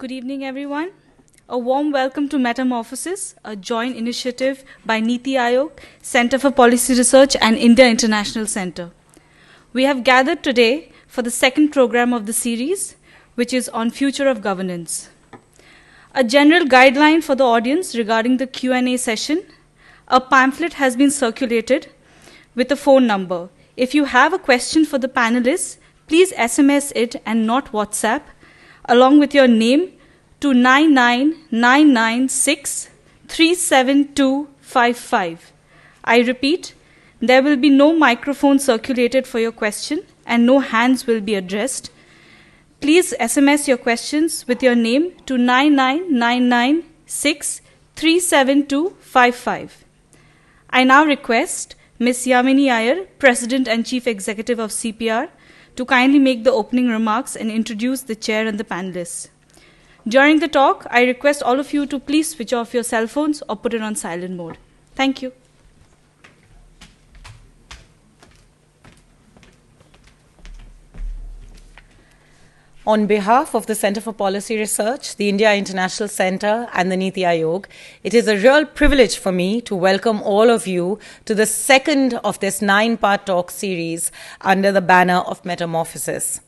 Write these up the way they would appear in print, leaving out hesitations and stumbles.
Good evening, everyone. A warm welcome to Metamorphosis, a joint initiative by Niti Aayog, Center for Policy Research, and India International Center. We have gathered today for the second program of the series, which is on future of governance. A general guideline for the audience regarding the Q&A session. A pamphlet has been circulated with a phone number. If you have a question for the panelists, please SMS it and not WhatsApp, along with your name to 99996372255. I repeat, there will be no microphone circulated for your question and no hands will be addressed. Please SMS your questions with your name to 99996372255. I now request Ms. Yamini Iyer, President and Chief Executive of CPR, to kindly make the opening remarks and introduce the chair and the panelists. During the talk, I request all of you to please switch off your cell phones or put it on silent mode. Thank you. On behalf of the Center for Policy Research, the India International Center, and the Niti Aayog, it is a real privilege for me to welcome all of you to the second of this 9-part talk series under the banner of Metamorphosis.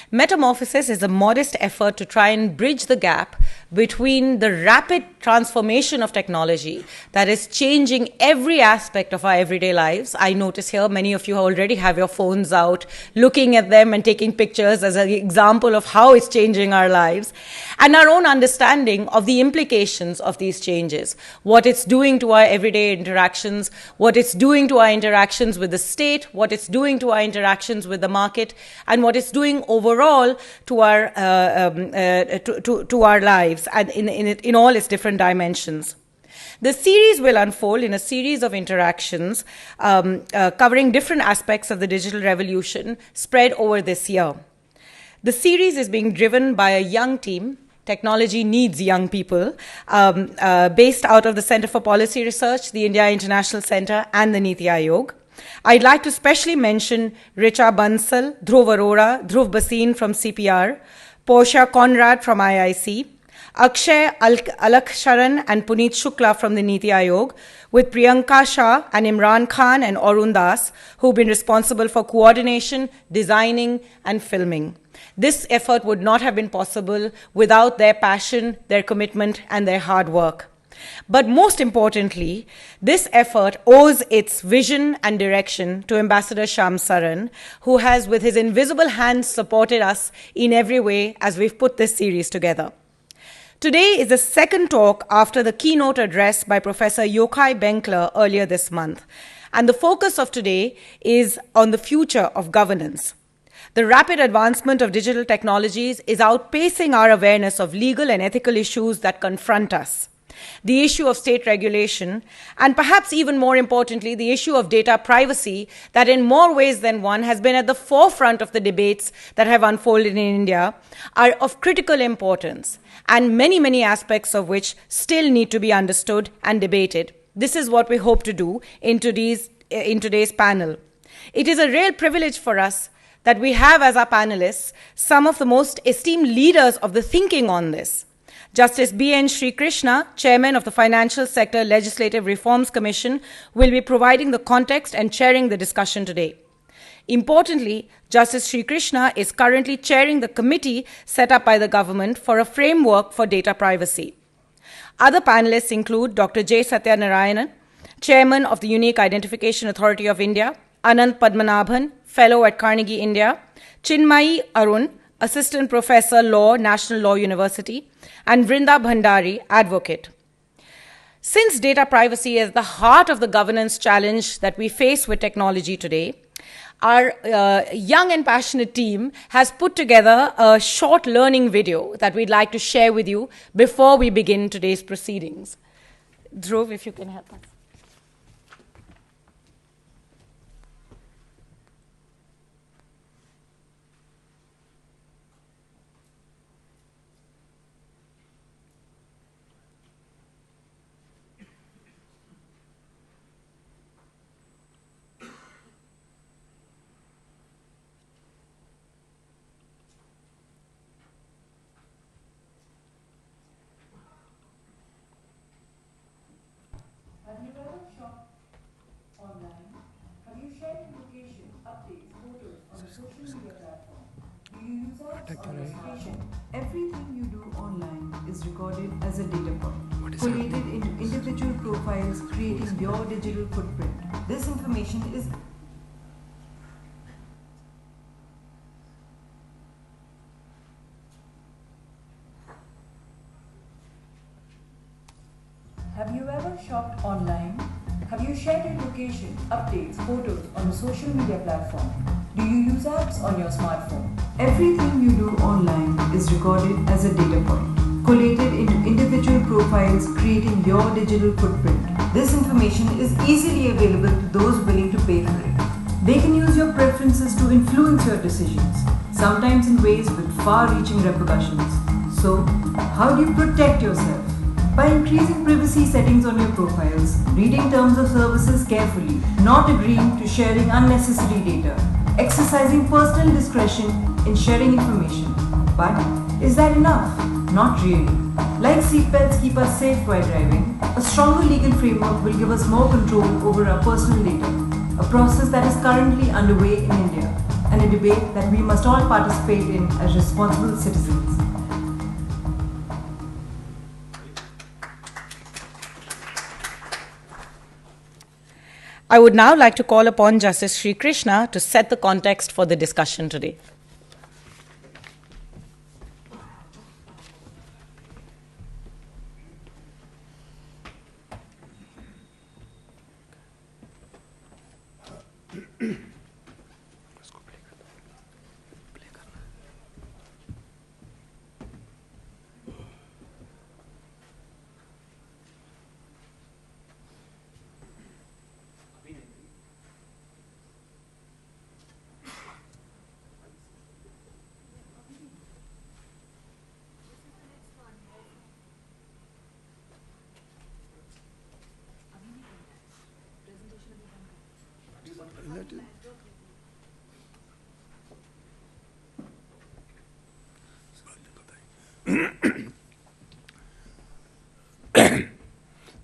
Metamorphosis is a modest effort to try and bridge the gap between the rapid transformation of technology that is changing every aspect of our everyday lives. I notice here many of you already have your phones out, looking at them and taking pictures as an example of how it's changing our lives, and our own understanding of the implications of these changes, what it's doing to our everyday interactions, what it's doing to our interactions with the state, what it's doing to our interactions with the market, and what it's doing overall to our lives and in all its different dimensions. The series will unfold in a series of interactions covering different aspects of the digital revolution spread over this year. The series is being driven by a young team. Technology needs young people, based out of the Center for Policy Research, the India International Center, and the Niti Aayog. I'd like to specially mention Richa Bansal, Dhruv Arora, Dhruv Basin from CPR, Portia Conrad from IIC, Akshay Alaksharan and Puneet Shukla from the Niti Aayog, with Priyanka Shah and Imran Khan and Arun Das, who've been responsible for coordination, designing, and filming. This effort would not have been possible without their passion, their commitment, and their hard work. But most importantly, this effort owes its vision and direction to Ambassador Shyam Saran, who has, with his invisible hands, supported us in every way as we've put this series together. Today is the second talk after the keynote address by Professor Yochai Benkler earlier this month, and the focus of today is on the future of governance. The rapid advancement of digital technologies is outpacing our awareness of legal and ethical issues that confront us. The issue of state regulation, and perhaps even more importantly, the issue of data privacy, that in more ways than one has been at the forefront of the debates that have unfolded in India, are of critical importance, and many aspects of which still need to be understood and debated. This is what we hope to do in today's panel. It is a real privilege for us that we have as our panelists some of the most esteemed leaders of the thinking on this. Justice B.N. Sri Krishna, Chairman of the Financial Sector Legislative Reforms Commission, will be providing the context and chairing the discussion today. Importantly, Justice Sri Krishna is currently chairing the committee set up by the government for a framework for data privacy. Other panelists include Dr. J. Satyanarayanan, Chairman of the Unique Identification Authority of India, Anant Padmanabhan, Fellow at Carnegie India, Chinmayi Arun, Assistant Professor Law, National Law University, and Vrinda Bhandari, Advocate. Since data privacy is the heart of the governance challenge that we face with technology today, our young and passionate team has put together a short learning video that we'd like to share with you before we begin today's proceedings. Dhruv, if you can help us. Everything you do online is recorded as a data point, collated into individual profiles, creating your digital footprint. This information is Have you ever shopped online? Have you shared your location, updates, photos on a social media platform? Do you use apps on your smartphone? Everything you do online is recorded as a data point, collated into individual profiles, creating your digital footprint. This information is easily available to those willing to pay for it. They can use your preferences to influence your decisions, sometimes in ways with far-reaching repercussions. So, how do you protect yourself? By increasing privacy settings on your profiles, reading terms of services carefully, not agreeing to sharing unnecessary data, exercising personal discretion in sharing information. But is that enough? Not really. Like seatbelts keep us safe while driving, a stronger legal framework will give us more control over our personal data, a process that is currently underway in India, and a debate that we must all participate in as responsible citizens. I would now like to call upon Justice Sri Krishna to set the context for the discussion today.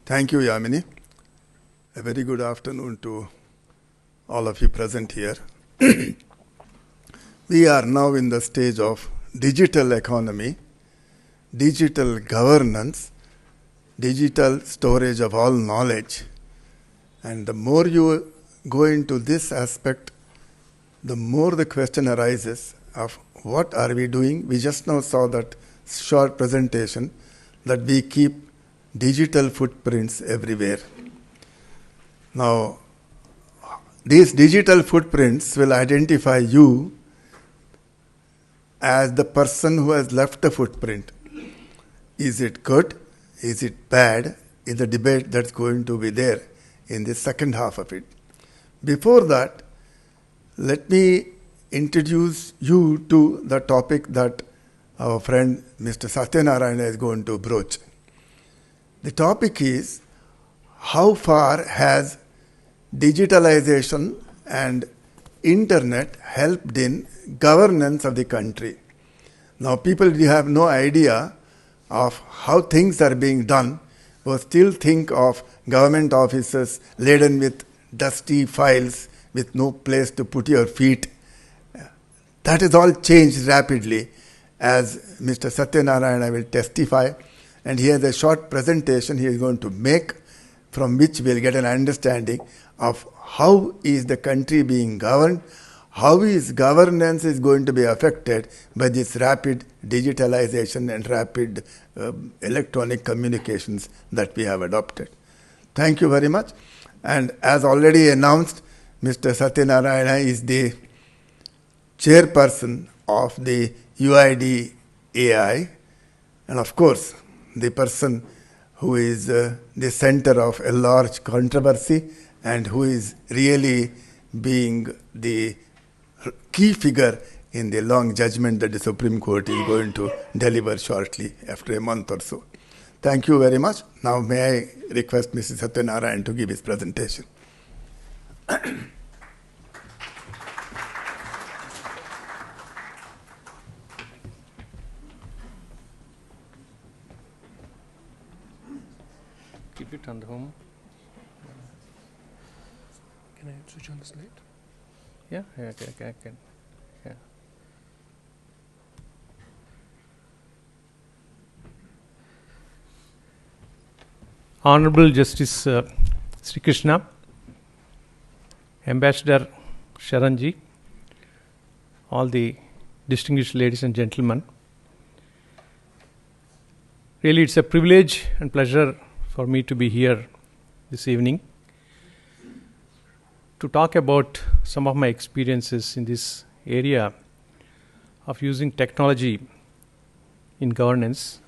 Thank you, Yamini. A very good afternoon to all of you present here. We are now in the stage of digital economy, digital governance, digital storage of all knowledge. And the more you go into this aspect, the more the question arises of what are we doing. We just now saw that short presentation that we keep digital footprints everywhere. Now, these digital footprints will identify you as the person who has left the footprint. Is it good? Is it bad? Is the debate that's going to be there in the second half of it. Before that, let me introduce you to the topic that our friend Mr. Satyanarayana is going to broach. The topic is how far has digitalization and internet helped in governance of the country. Now people have no idea of how things are being done, but still think of government offices laden with dusty files with no place to put your feet. That has all changed rapidly, as Mr. Satyanarayana will testify. And he has a short presentation he is going to make, from which we'll get an understanding of how is the country being governed, how is governance is going to be affected by this rapid digitalization and rapid electronic communications that we have adopted. Thank you very much. And as already announced, Mr. Satyanarayana is the chairperson of the UID AI, and of course, the person who is the center of a large controversy and who is really being the key figure in the long judgment that the Supreme Court is going to deliver shortly after a month or so. Thank you very much. Now may I request Mrs. Satyanarayana to give his presentation. Keep it on the home. Can I switch on the slide? Yeah, I can. Yeah. Honorable Justice Sri Krishna, Ambassador Sharanji, all the distinguished ladies and gentlemen. Really, it's a privilege and pleasure for me to be here this evening to talk about some of my experiences in this area of using technology in governance.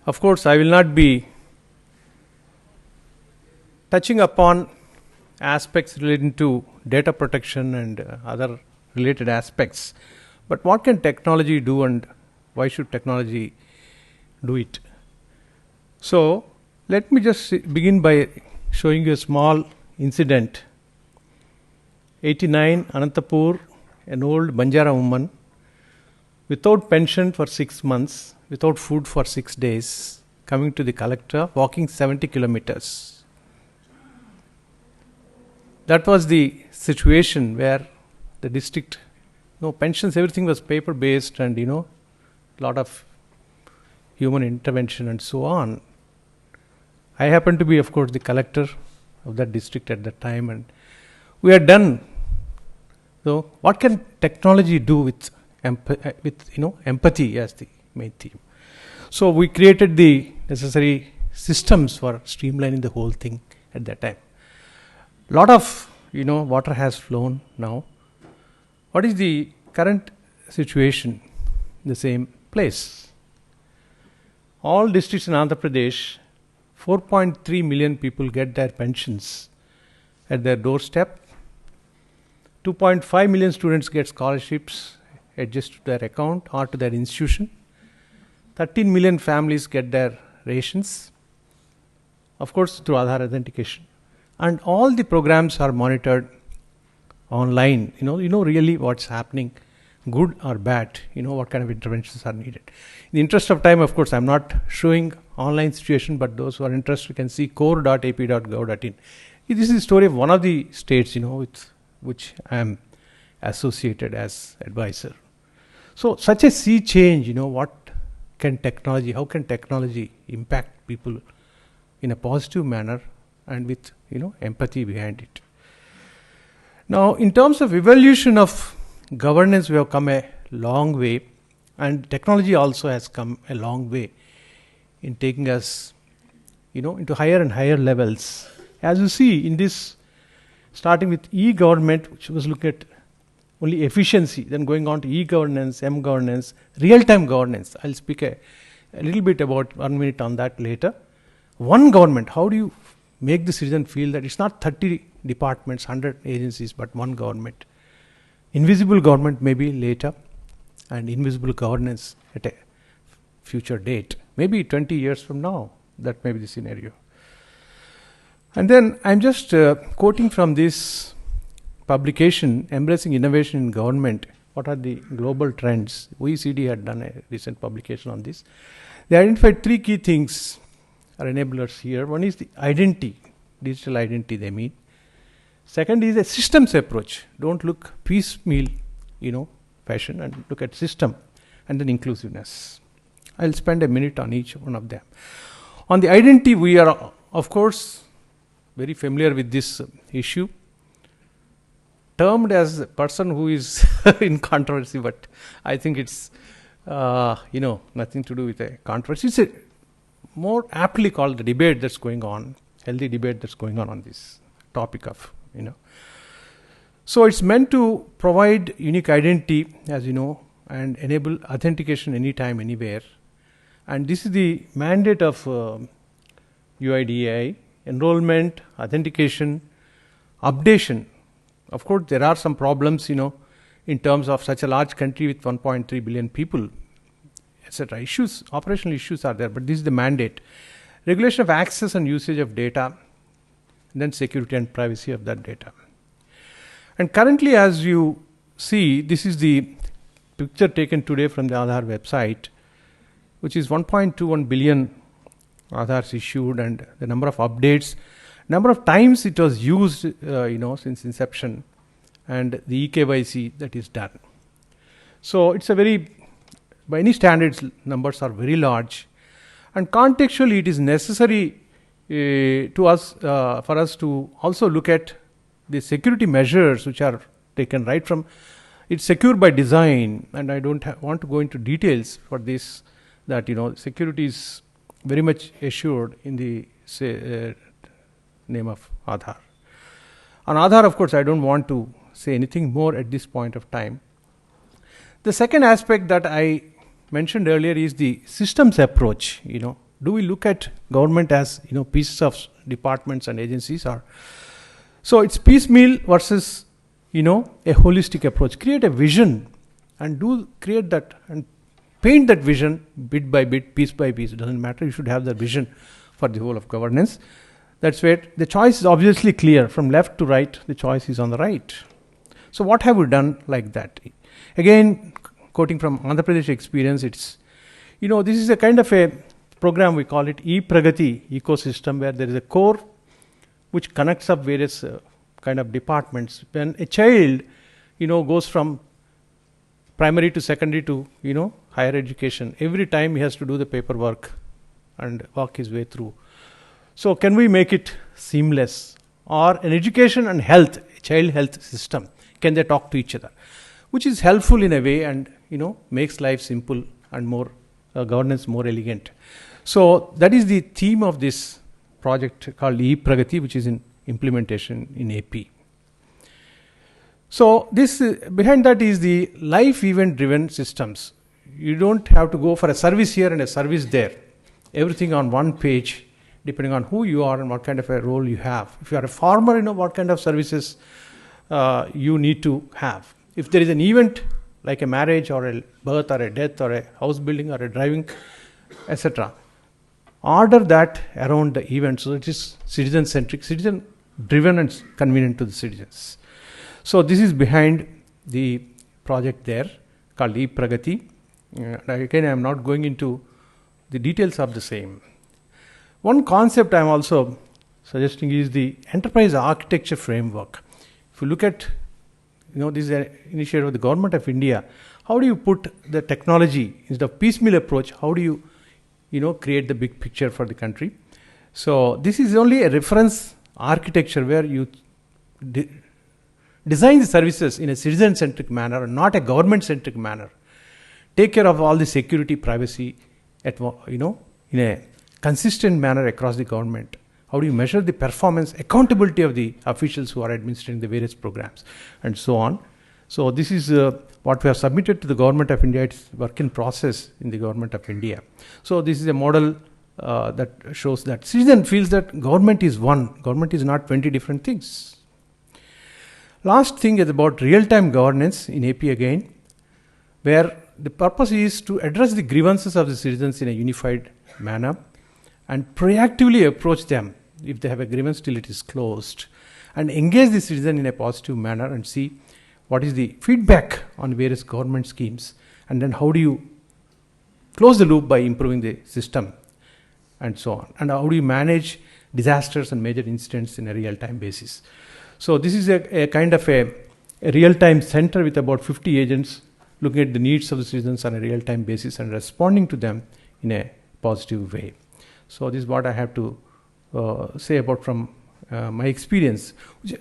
Of course, I will not be touching upon aspects relating to data protection and other related aspects, but what can technology do and why should technology do it? So, let me just begin by showing you a small incident. 89, Anantapur, an old Banjara woman, without pension for 6 months, without food for 6 days, coming to the collector, walking 70 kilometers. That was the situation where the district, no pensions, everything was paper based and a lot of human intervention and so on. I happened to be, of course, the collector of that district at that time, and we had done. So, what can technology do with empathy as the main theme? So, we created the necessary systems for streamlining the whole thing at that time. Lot of water has flown now. What is the current situation in the same place? All districts in Andhra Pradesh, 4.3 million people get their pensions at their doorstep. 2.5 million students get scholarships adjusted to their account or to their institution. 13 million families get their rations, of course, through Aadhaar authentication. And all the programs are monitored online. Really what's happening, good or bad, what kind of interventions are needed. In the interest of time, of course, I'm not showing online situation, but those who are interested can see core.ap.gov.in. This is the story of one of the states, with which I am associated as advisor. So, such a sea change, what can technology, how can technology impact people in a positive manner and with, empathy behind it. Now, in terms of evolution of governance, we have come a long way, and technology also has come a long way in taking us, into higher and higher levels. As you see in this, starting with e-government, which was looking at only efficiency, then going on to e-governance, m-governance, real-time governance. I'll speak a little bit about 1 minute on that later. One government, how do you make the citizen feel that it's not 30 departments, 100 agencies, but one government? Invisible government maybe later, and invisible governance at a future date. Maybe 20 years from now, that may be the scenario. And then I'm just quoting from this publication, Embracing Innovation in Government. What are the global trends? OECD had done a recent publication on this. They identified 3 key things are enablers here. One is the identity, digital identity they mean. Second is a systems approach. Don't look piecemeal, fashion, and look at system. And then inclusiveness. I'll spend a minute on each one of them. On the identity, we are, of course, very familiar with this issue. Termed as a person who is in controversy, but I think it's, nothing to do with a controversy. It's a more aptly called the debate that's going on, healthy debate that's going on this topic of, So it's meant to provide unique identity, as you know, and enable authentication anytime, anywhere. And this is the mandate of UIDAI, enrollment, authentication, updation. Of course, there are some problems, in terms of such a large country with 1.3 billion people, etc. Issues, operational issues are there, but this is the mandate. Regulation of access and usage of data, and then security and privacy of that data. And currently, as you see, this is the picture taken today from the Aadhaar website, which is 1.21 billion Aadhaars issued, and the number of updates, number of times it was used, since inception, and the eKYC that is done. So it's a very, by any standards, numbers are very large. And contextually, it is necessary for us to also look at the security measures which are taken right from. It's secure by design, and I don't want to go into details for this. That security is very much assured in the name of Aadhaar. On Aadhaar, of course, I don't want to say anything more at this point of time. The second aspect that I mentioned earlier is the systems approach. Do we look at government as pieces of departments and agencies, or so it's piecemeal versus a holistic approach. Create a vision and create that and paint that vision bit by bit, piece by piece. It doesn't matter. You should have the vision for the whole of governance. That's where the choice is obviously clear. From left to right, the choice is on the right. So what have we done like that? Again, quoting from Andhra Pradesh experience, it's, this is a kind of a program, we call it e-Pragati ecosystem, where there is a core which connects up various kind of departments. When a child, goes from primary to secondary to, higher education, every time he has to do the paperwork and walk his way through. So can we make it seamless? Or an education and health, child health system, can they talk to each other? Which is helpful in a way and, makes life simple and more governance more elegant. So that is the theme of this project called e-Pragati, which is in implementation in AP. So this behind that is the life event driven systems. You don't have to go for a service here and a service there. Everything on one page, depending on who you are and what kind of a role you have. If you are a farmer, what kind of services you need to have. If there is an event like a marriage or a birth or a death or a house building or a driving, etc., order that around the event so it is citizen-centric, citizen-driven and convenient to the citizens. So this is behind the project there called e-Pragati. Again, I am not going into the details of the same. One concept I am also suggesting is the enterprise architecture framework. If you look at, this is an initiative of the Government of India. How do you put the technology instead of piecemeal approach? How do you, create the big picture for the country? So this is only a reference architecture where you design the services in a citizen-centric manner and not a government-centric manner. Take care of all the security, privacy, in a consistent manner across the government. How do you measure the performance, accountability of the officials who are administering the various programs, and so on. So this is what we have submitted to the Government of India. It's work in process in the Government of India. So this is a model that shows that citizen feels that government is one. Government is not 20 different things. Last thing is about real-time governance in AP again, where the purpose is to address the grievances of the citizens in a unified manner and proactively approach them if they have a grievance till it is closed, and engage the citizen in a positive manner and see what is the feedback on various government schemes, and then how do you close the loop by improving the system, and so on, and how do you manage disasters and major incidents in a real-time basis. So this is a kind of a real-time center with about 50 agents looking at the needs of the citizens on a real-time basis and responding to them in a positive way. So this is what I have to say about from my experience.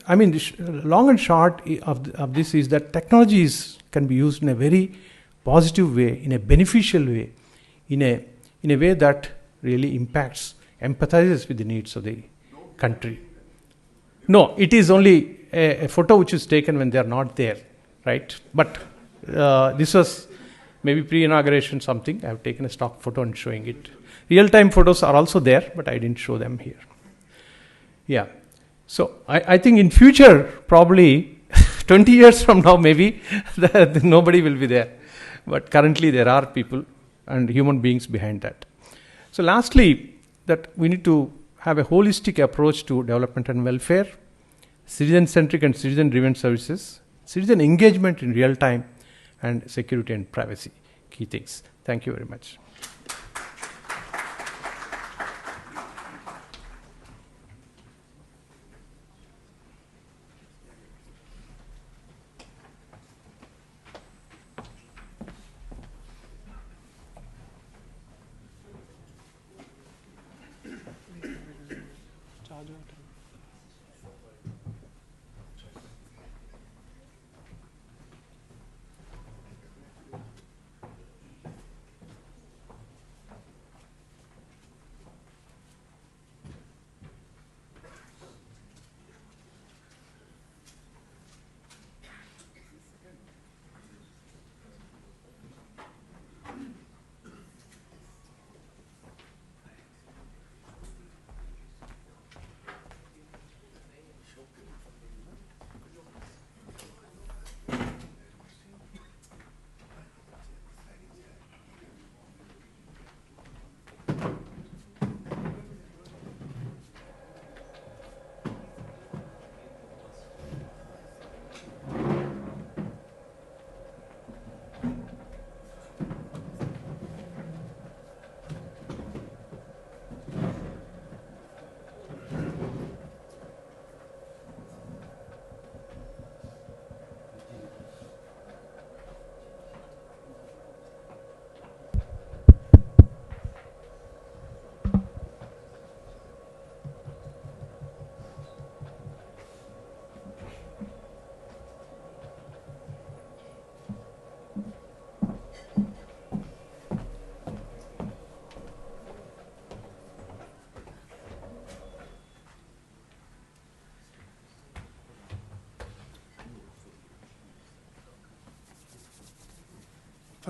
Long and short of this is that technologies can be used in a very positive way, in a beneficial way, in a way that really impacts, empathizes with the needs of the country. No, it is only a photo which is taken when they are not there, right? But this was maybe pre-inauguration something. I have taken a stock photo and showing it. Real-time photos are also there, but I didn't show them here. Yeah. So I think in future, probably 20 years from now, maybe nobody will be there. But currently there are people and human beings behind that. So lastly, that we need to have a holistic approach to development and welfare, citizen-centric and citizen-driven services, citizen engagement in real time, and security and privacy. Key things. Thank you very much.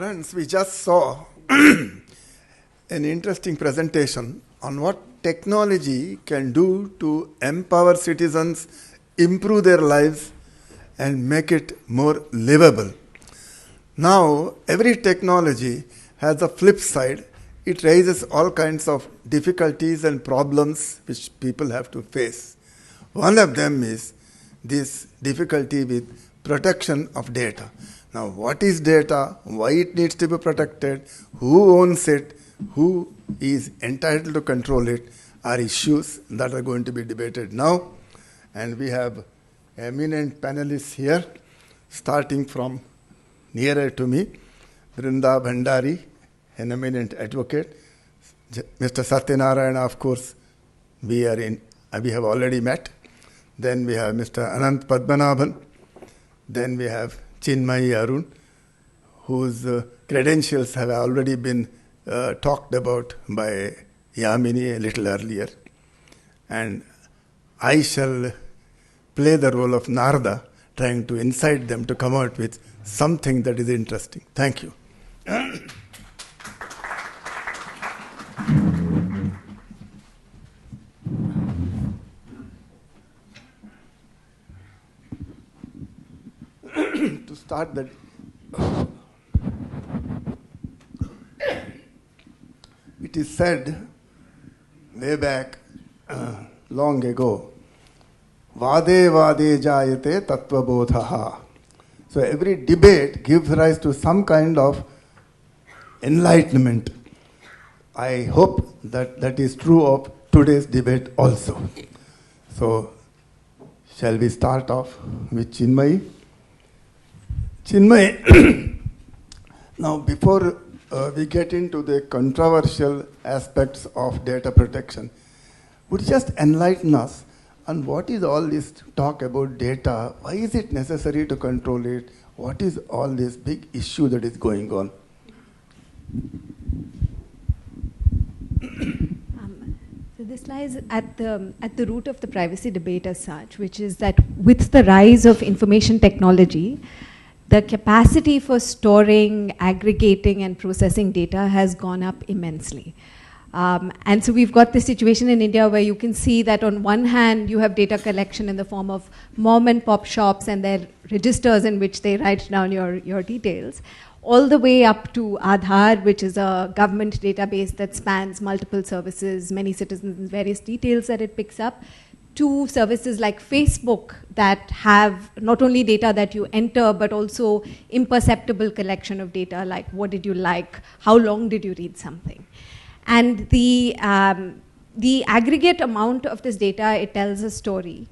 Friends, we just saw an interesting presentation on what technology can do to empower citizens, improve their lives, and make it more livable. Now, every technology has a flip side. It raises all kinds of difficulties and problems which people have to face. One of them is this difficulty with protection of data. Now, what is data? Why it needs to be protected? Who owns it? Who is entitled to control it? Are issues that are going to be debated now. And we have eminent panelists here, starting from nearer to me, Brinda Bhandari, an eminent advocate. Mr. Satyanarayana, of course, we have already met. Then we have Mr. Anant Padmanabhan. Then we have Chinmayi Arun, whose credentials have already been talked about by Yamini a little earlier. And I shall play the role of Narada, trying to incite them to come out with something that is interesting. Thank you. To start that, it is said way back long ago, Vade Vade Jayate Tattva Bodhaha. So every debate gives rise to some kind of enlightenment. I hope that that is true of today's debate also. So, shall we start off with Chinmayi? Chinmayi, now before we get into the controversial aspects of data protection, would you just enlighten us on what is all this talk about data? Why is it necessary to control it? What is all this big issue that is going on? So this lies at the root of the privacy debate as such, which is that with the rise of information technology, the capacity for storing, aggregating, and processing data has gone up immensely. And so we've got this situation in India where you can see that on one hand, you have data collection in the form of mom and pop shops and their registers in which they write down your details, all the way up to Aadhaar, which is a government database that spans multiple services, many citizens, various details that it picks up, to services like Facebook that have not only data that you enter, but also imperceptible collection of data like what did you like, how long did you read something. And the aggregate amount of this data, it tells a story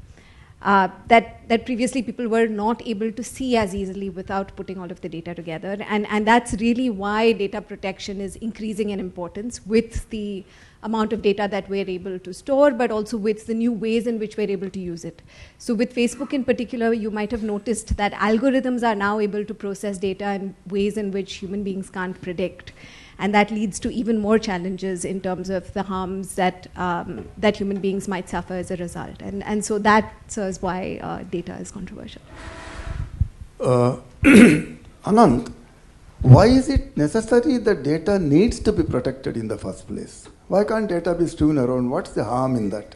that previously people were not able to see as easily without putting all of the data together. And that's really why data protection is increasing in importance with the amount of data that we're able to store, but also with the new ways in which we're able to use it. So with Facebook in particular, you might have noticed that algorithms are now able to process data in ways in which human beings can't predict. And that leads to even more challenges in terms of the harms that human beings might suffer as a result. And so that's why data is controversial. Anand, why is it necessary that data needs to be protected in the first place? Why can't data be strewn around? What's the harm in that?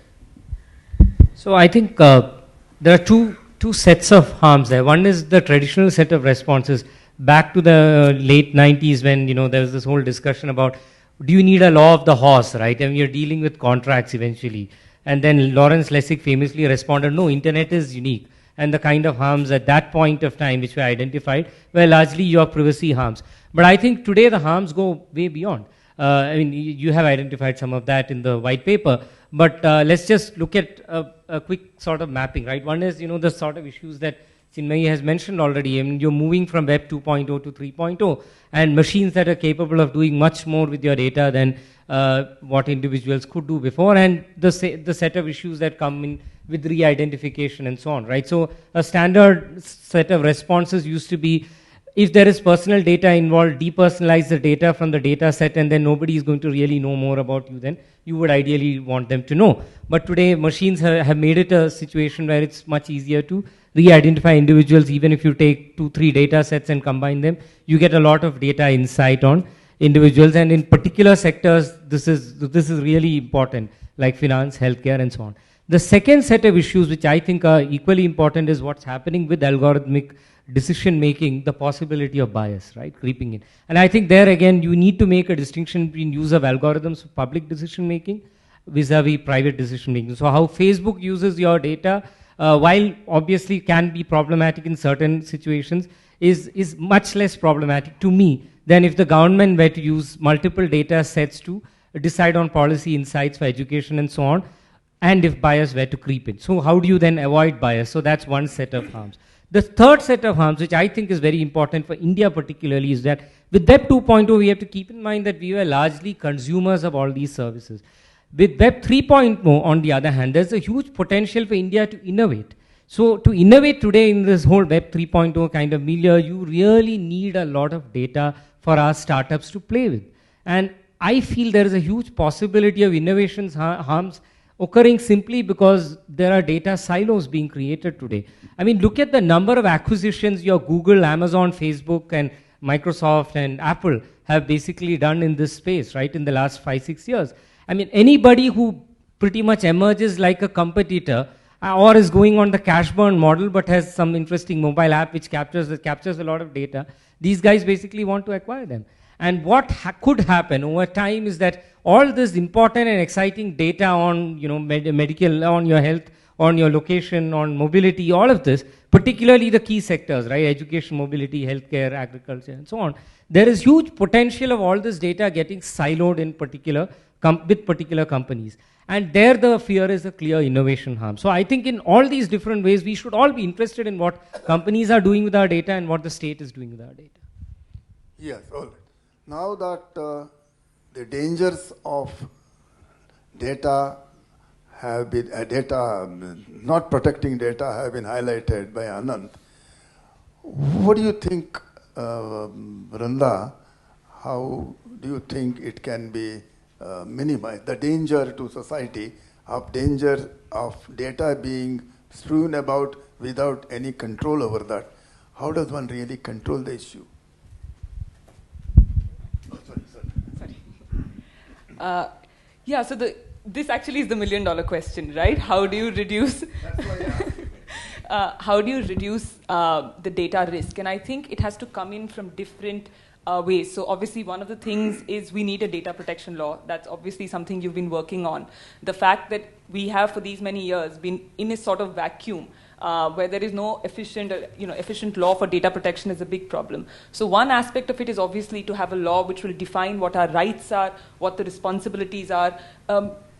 So I think there are two sets of harms there. One is the traditional set of responses back to the late 90s when there was this whole discussion about do you need a law of the horse, right? And you're dealing with contracts eventually. And then Lawrence Lessig famously responded, no, internet is unique. And the kind of harms at that point of time which were identified were largely your privacy harms. But I think today the harms go way beyond. You have identified some of that in the white paper, but let's just look at a quick sort of mapping, right? One is, the sort of issues that Chinmayi has mentioned already. You're moving from Web 2.0 to 3.0, and machines that are capable of doing much more with your data than what individuals could do before, and the set of issues that come in with re-identification and so on, right? So a standard set of responses used to be if there is personal data involved, depersonalize the data from the data set, and then nobody is going to really know more about you then you would ideally want them to know. But today, machines have made it a situation where it's much easier to re-identify individuals. Even if you take 2-3 data sets and combine them, you get a lot of data insight on individuals. And in particular sectors, this is really important, like finance, healthcare, and so on. The second set of issues, which I think are equally important, is what's happening with algorithmic decision making, the possibility of bias, right, creeping in. And I think there again, you need to make a distinction between use of algorithms for public decision making vis-a-vis private decision making. So how Facebook uses your data, while obviously can be problematic in certain situations, is much less problematic to me than if the government were to use multiple data sets to decide on policy insights for education and so on, and if bias were to creep in. So how do you then avoid bias? So that's one set of harms. The third set of harms, which I think is very important for India particularly, is that with Web 2.0, we have to keep in mind that we were largely consumers of all these services. With Web 3.0, on the other hand, there's a huge potential for India to innovate. So to innovate today in this whole Web 3.0 kind of milieu, you really need a lot of data for our startups to play with. And I feel there is a huge possibility of innovations harms occurring simply because there are data silos being created today. I mean, look at the number of acquisitions your Google, Amazon, Facebook, and Microsoft and Apple have basically done in this space, right, in the last 5-6 years. I mean, anybody who pretty much emerges like a competitor or is going on the cash burn model but has some interesting mobile app which captures a lot of data, these guys basically want to acquire them. And what could happen over time is that all this important and exciting data on, medical, on your health, on your location, on mobility, all of this, particularly the key sectors, right, education, mobility, healthcare, agriculture, and so on, there is huge potential of all this data getting siloed in particular, with particular companies. And there the fear is a clear innovation harm. So I think in all these different ways, we should all be interested in what companies are doing with our data and what the state is doing with our data. Yes, all right. Now that the dangers of data have been, not protecting data have been highlighted by Anand, what do you think, Vrunda, how do you think it can be minimized, the danger to society of danger of data being strewn about without any control over that? How does one really control the issue? Yeah, so this actually is the $1,000,000 question, right? How do you reduce the data risk? And I think it has to come in from different ways. So obviously one of the things is we need a data protection law. That's obviously something you've been working on. The fact that we have for these many years been in a sort of vacuum where there is no efficient law for data protection is a big problem. So one aspect of it is obviously to have a law which will define what our rights are, what the responsibilities are.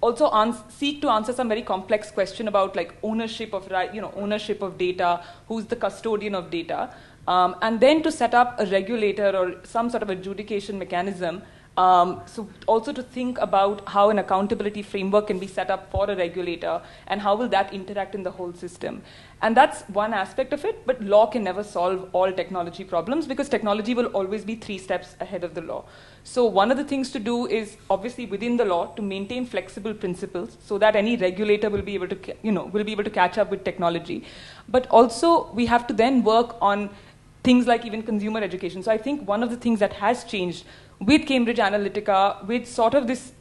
Also seek to answer some very complex question about like ownership of data, who's the custodian of data, and then to set up a regulator or some sort of adjudication mechanism. So also to think about how an accountability framework can be set up for a regulator and how will that interact in the whole system. And that's one aspect of it, but law can never solve all technology problems because technology will always be 3 steps ahead of the law. So one of the things to do is obviously within the law to maintain flexible principles so that any regulator will be able to catch up with technology. But also we have to then work on things like even consumer education. So I think one of the things that has changed with Cambridge Analytica, with sort of this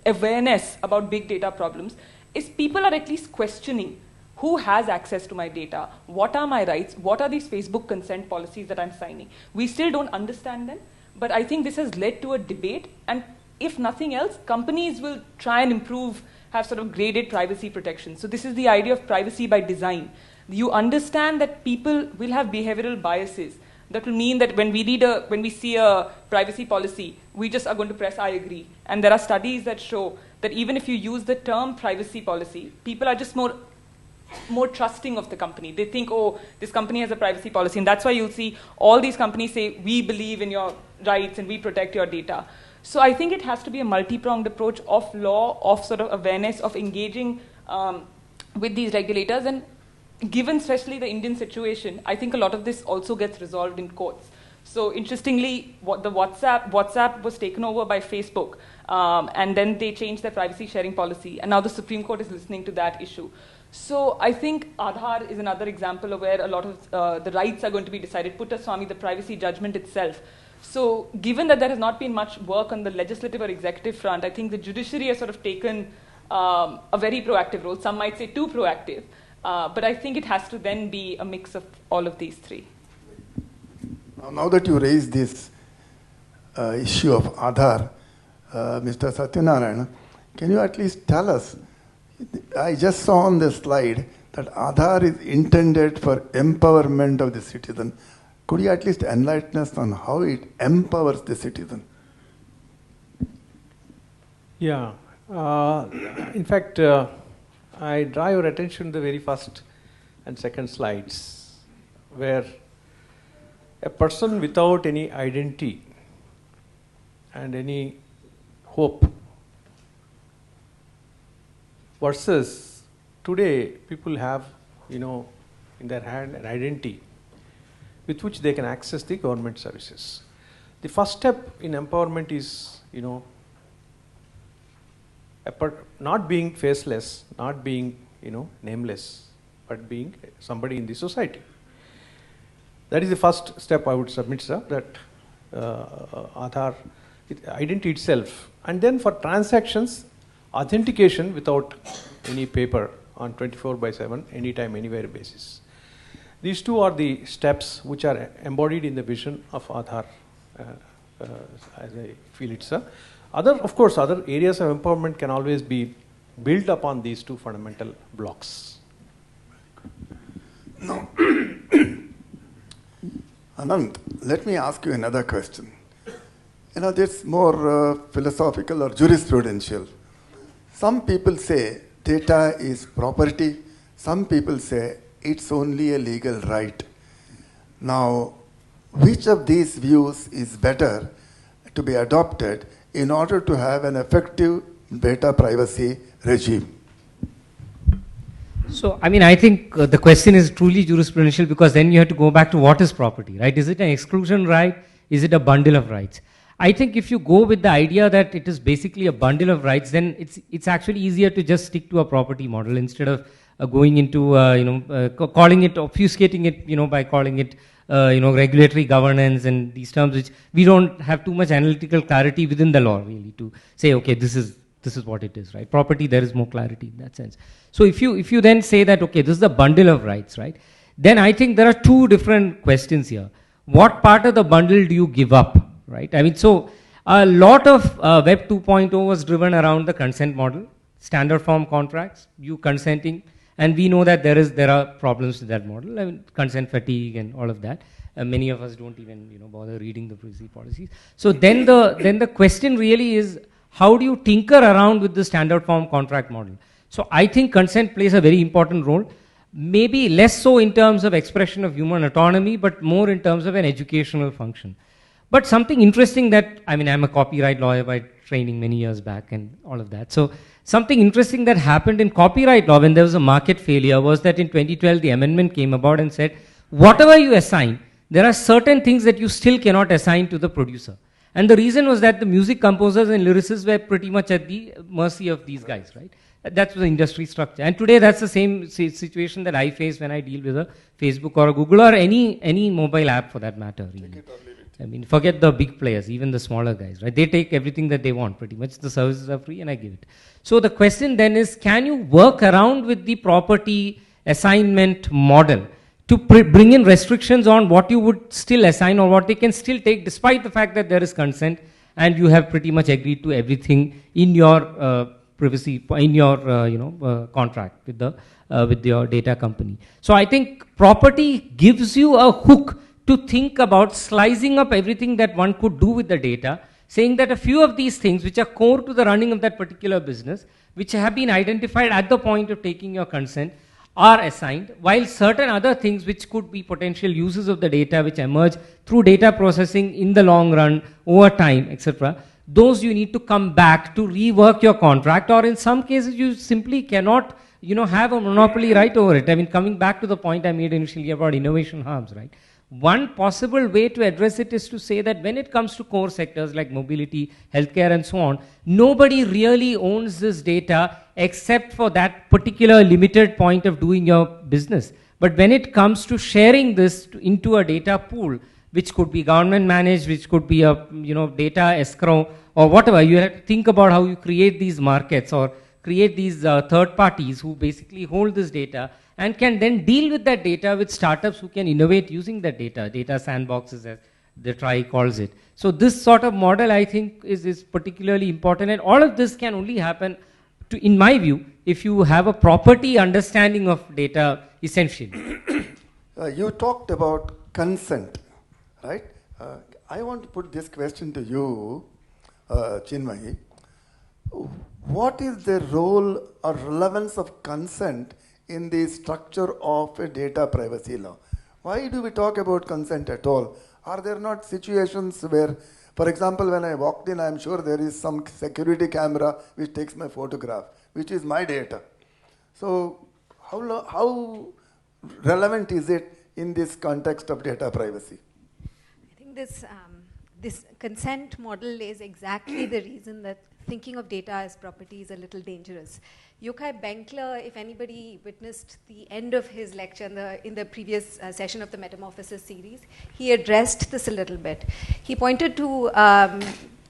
awareness about big data problems, is people are at least questioning who has access to my data, what are my rights, what are these Facebook consent policies that I'm signing. We still don't understand them, but I think this has led to a debate, and if nothing else, companies will try and have sort of graded privacy protection. So this is the idea of privacy by design. You understand that people will have behavioral biases. That will mean that when we see a privacy policy, we just are going to press I agree. And there are studies that show that even if you use the term privacy policy, people are just more trusting of the company. They think, oh, this company has a privacy policy. And that's why you'll see all these companies say, we believe in your rights and we protect your data. So I think it has to be a multi-pronged approach of law, of sort of awareness, of engaging with these regulators. And given especially the Indian situation, I think a lot of this also gets resolved in courts. So interestingly, WhatsApp was taken over by Facebook, and then they changed their privacy sharing policy, and now the Supreme Court is listening to that issue. So I think Aadhaar is another example of where a lot of the rights are going to be decided. Puttaswamy, the privacy judgment itself. So given that there has not been much work on the legislative or executive front, I think the judiciary has sort of taken a very proactive role. Some might say too proactive. But I think it has to then be a mix of all of these three. Now that you raise this issue of Aadhaar, Mr. Satyanarayana, can you at least tell us, I just saw on the slide that Aadhaar is intended for empowerment of the citizen. Could you at least enlighten us on how it empowers the citizen? Yeah. In fact, I draw your attention to the very first and second slides, where a person without any identity and any hope versus today people have, in their hand an identity with which they can access the government services. The first step in empowerment is, not being faceless, not being, nameless, but being somebody in the society. That is the first step I would submit, sir, that Aadhaar, identity itself. And then for transactions, authentication without any paper on 24/7, anytime, anywhere basis. These two are the steps which are embodied in the vision of Aadhaar, as I feel it, sir. Of course, other areas of empowerment can always be built upon these two fundamental blocks. Now, Anand, let me ask you another question. This more philosophical or jurisprudential. Some people say data is property. Some people say it's only a legal right. Now, which of these views is better to be adopted in order to have an effective data privacy regime? So, I think the question is truly jurisprudential, because then you have to go back to what is property, right? Is it an exclusion right? Is it a bundle of rights? I think if you go with the idea that it is basically a bundle of rights, then it's actually easier to just stick to a property model instead of going into, calling it, obfuscating it, by calling it, regulatory governance and these terms, which we don't have too much analytical clarity within the law really to say, okay, this is what it is, right? Property, there is more clarity in that sense. So if you then say that, okay, this is a bundle of rights, right? Then I think there are two different questions here. What part of the bundle do you give up, right? So a lot of Web 2.0 was driven around the consent model, standard form contracts, you consenting, and we know that there are problems with that model, consent fatigue and all of that. Many of us don't even bother reading the privacy policies. So then the question really is, how do you tinker around with the standard form contract model? So I think consent plays a very important role, maybe less so in terms of expression of human autonomy, but more in terms of an educational function. But something interesting that, I'm a copyright lawyer by training many years back and all of that. So something interesting that happened in copyright law when there was a market failure was that in 2012 the amendment came about and said, whatever you assign, there are certain things that you still cannot assign to the producer. And the reason was that the music composers and lyricists were pretty much at the mercy of these guys, right? That's the industry structure. And today that's the same situation that I face when I deal with a Facebook or a Google or any mobile app for that matter, really. Forget the big players, even the smaller guys, right? They take everything that they want, pretty much. The services are free and I give it. So the question then is, can you work around with the property assignment model to bring in restrictions on what you would still assign or what they can still take despite the fact that there is consent and you have pretty much agreed to everything in your privacy, in your contract with your data company. So I think property gives you a hook to think about slicing up everything that one could do with the data, saying that a few of these things which are core to the running of that particular business, which have been identified at the point of taking your consent, are assigned, while certain other things which could be potential uses of the data which emerge through data processing in the long run, over time, etc., those you need to come back to rework your contract, or in some cases you simply cannot have a monopoly right over it. Coming back to the point I made initially about innovation harms, right? One possible way to address it is to say that when it comes to core sectors like mobility, healthcare, and so on, nobody really owns this data except for that particular limited point of doing your business. But when it comes to sharing this into a data pool, which could be government managed, which could be a data escrow or whatever, you have to think about how you create these markets or create these third parties who basically hold this data and can then deal with that data with startups who can innovate using that data sandboxes as the TRI calls it. So this sort of model, I think, is particularly important, and all of this can only happen, in my view, if you have a property understanding of data, essentially. You talked about consent, right? I want to put this question to you, Chinmay. What is the role or relevance of consent in the structure of a data privacy law? Why do we talk about consent at all? Are there not situations where, for example, when I walked in, I'm sure there is some security camera which takes my photograph, which is my data. So how relevant is it in this context of data privacy? I think this consent model is exactly the reason that thinking of data as property is a little dangerous. Yochai Benkler, if anybody witnessed the end of his lecture in the previous session of the Metamorphosis series, he addressed this a little bit. He pointed to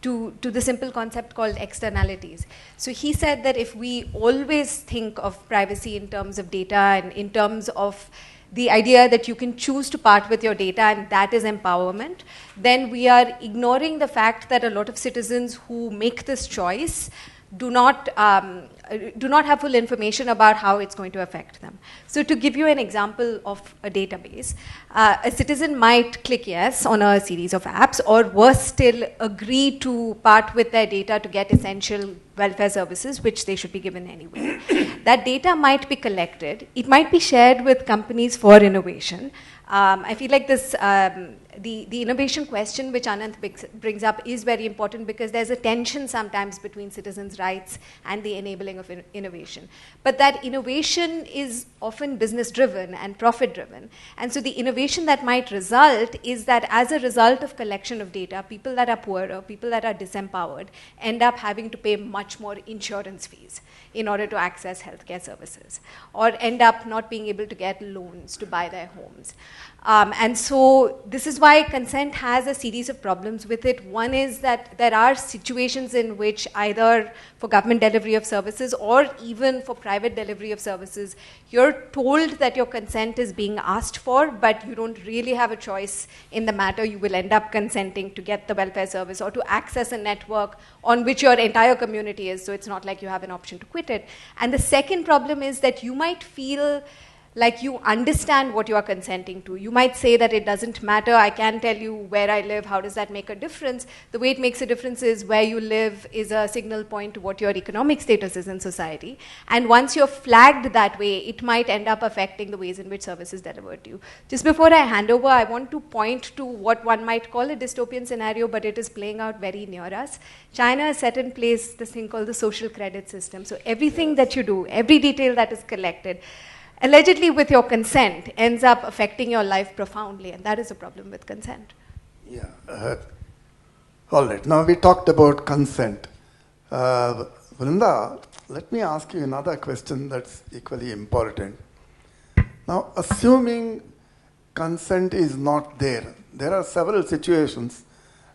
the simple concept called externalities. So he said that if we always think of privacy in terms of data and in terms of the idea that you can choose to part with your data and that is empowerment, then we are ignoring the fact that a lot of citizens who make this choice do not have full information about how it's going to affect them. So to give you an example of a database, a citizen might click yes on a series of apps, or worse still, agree to part with their data to get essential welfare services, which they should be given anyway. That data might be collected. It might be shared with companies for innovation. I feel like this, the innovation question which Anant brings up is very important, because there's a tension sometimes between citizens' rights and the enabling of innovation. But that innovation is often business-driven and profit-driven. And so the innovation that might result is that as a result of collection of data, people that are poorer, people that are disempowered, end up having to pay much more insurance fees in order to access healthcare services, or end up not being able to get loans to buy their homes. And so this is why consent has a series of problems with it. One is that there are situations in which either for government delivery of services or even for private delivery of services, you're told that your consent is being asked for, but you don't really have a choice in the matter. You will end up consenting to get the welfare service or to access a network on which your entire community is, so it's not like you have an option to quit it. And the second problem is that you might feel like you understand what you are consenting to. You might say that it doesn't matter, I can tell you where I live, how does that make a difference? The way it makes a difference is where you live is a signal point to what your economic status is in society. And once you're flagged that way, it might end up affecting the ways in which service is delivered to you. Just before I hand over, I want to point to what one might call a dystopian scenario, but it is playing out very near us. China has set in place this thing called the social credit system. So everything that you do, every detail that is collected, allegedly with your consent, ends up affecting your life profoundly, and that is a problem with consent. Yeah. All right. Now we talked about consent. Vrinda, let me ask you another question that's equally important. Now, assuming consent is not there, there are several situations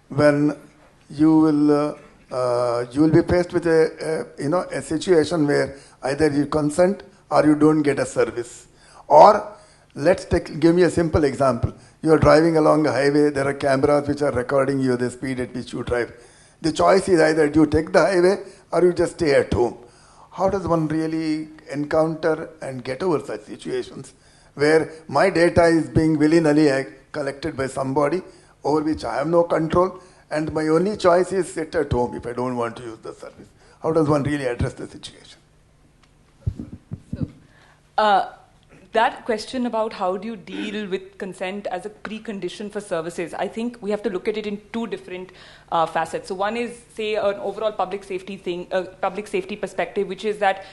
when you will be faced with a situation where either you consent or you don't get a service. Or give me a simple example. You are driving along a highway, there are cameras which are recording you the speed at which you drive. The choice is either you take the highway or you just stay at home. How does one really encounter and get over such situations where my data is being willy-nilly collected by somebody over which I have no control, and my only choice is sit at home if I don't want to use the service? How does one really address the situation? That question about how do you deal with consent as a precondition for services, I think we have to look at it in two different facets. So one is, say, an overall public safety thing, public safety perspective, which is that,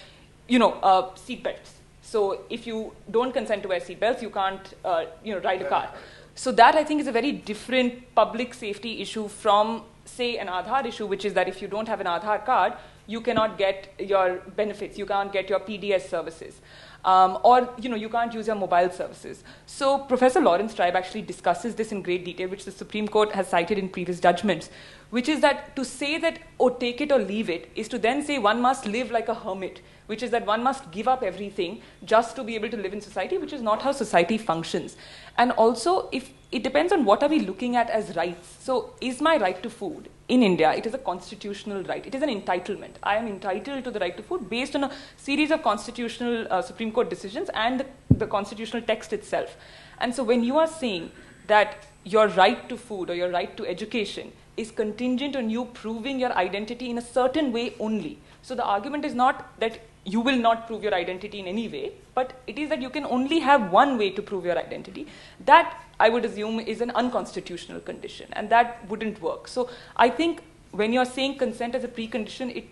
seat belts. So if you don't consent to wear seat belts, you can't, ride a car. So that, I think, is a very different public safety issue from, say, an Aadhaar issue, which is that if you don't have an Aadhaar card, you cannot get your benefits, you can't get your PDS services. Or you can't use your mobile services. So Professor Lawrence Tribe actually discusses this in great detail, which the Supreme Court has cited in previous judgments, which is that to say that, oh, take it or leave it, is to then say one must live like a hermit, which is that one must give up everything just to be able to live in society, which is not how society functions. And also, if it depends on what are we looking at as rights. So is my right to food in India, it is a constitutional right. It is an entitlement. I am entitled to the right to food based on a series of constitutional Supreme Court decisions and the constitutional text itself. And so when you are saying that your right to food or your right to education is contingent on you proving your identity in a certain way only. So the argument is not that you will not prove your identity in any way, but it is that you can only have one way to prove your identity. That, I would assume, is an unconstitutional condition, and that wouldn't work. So I think when you're saying consent as a precondition, it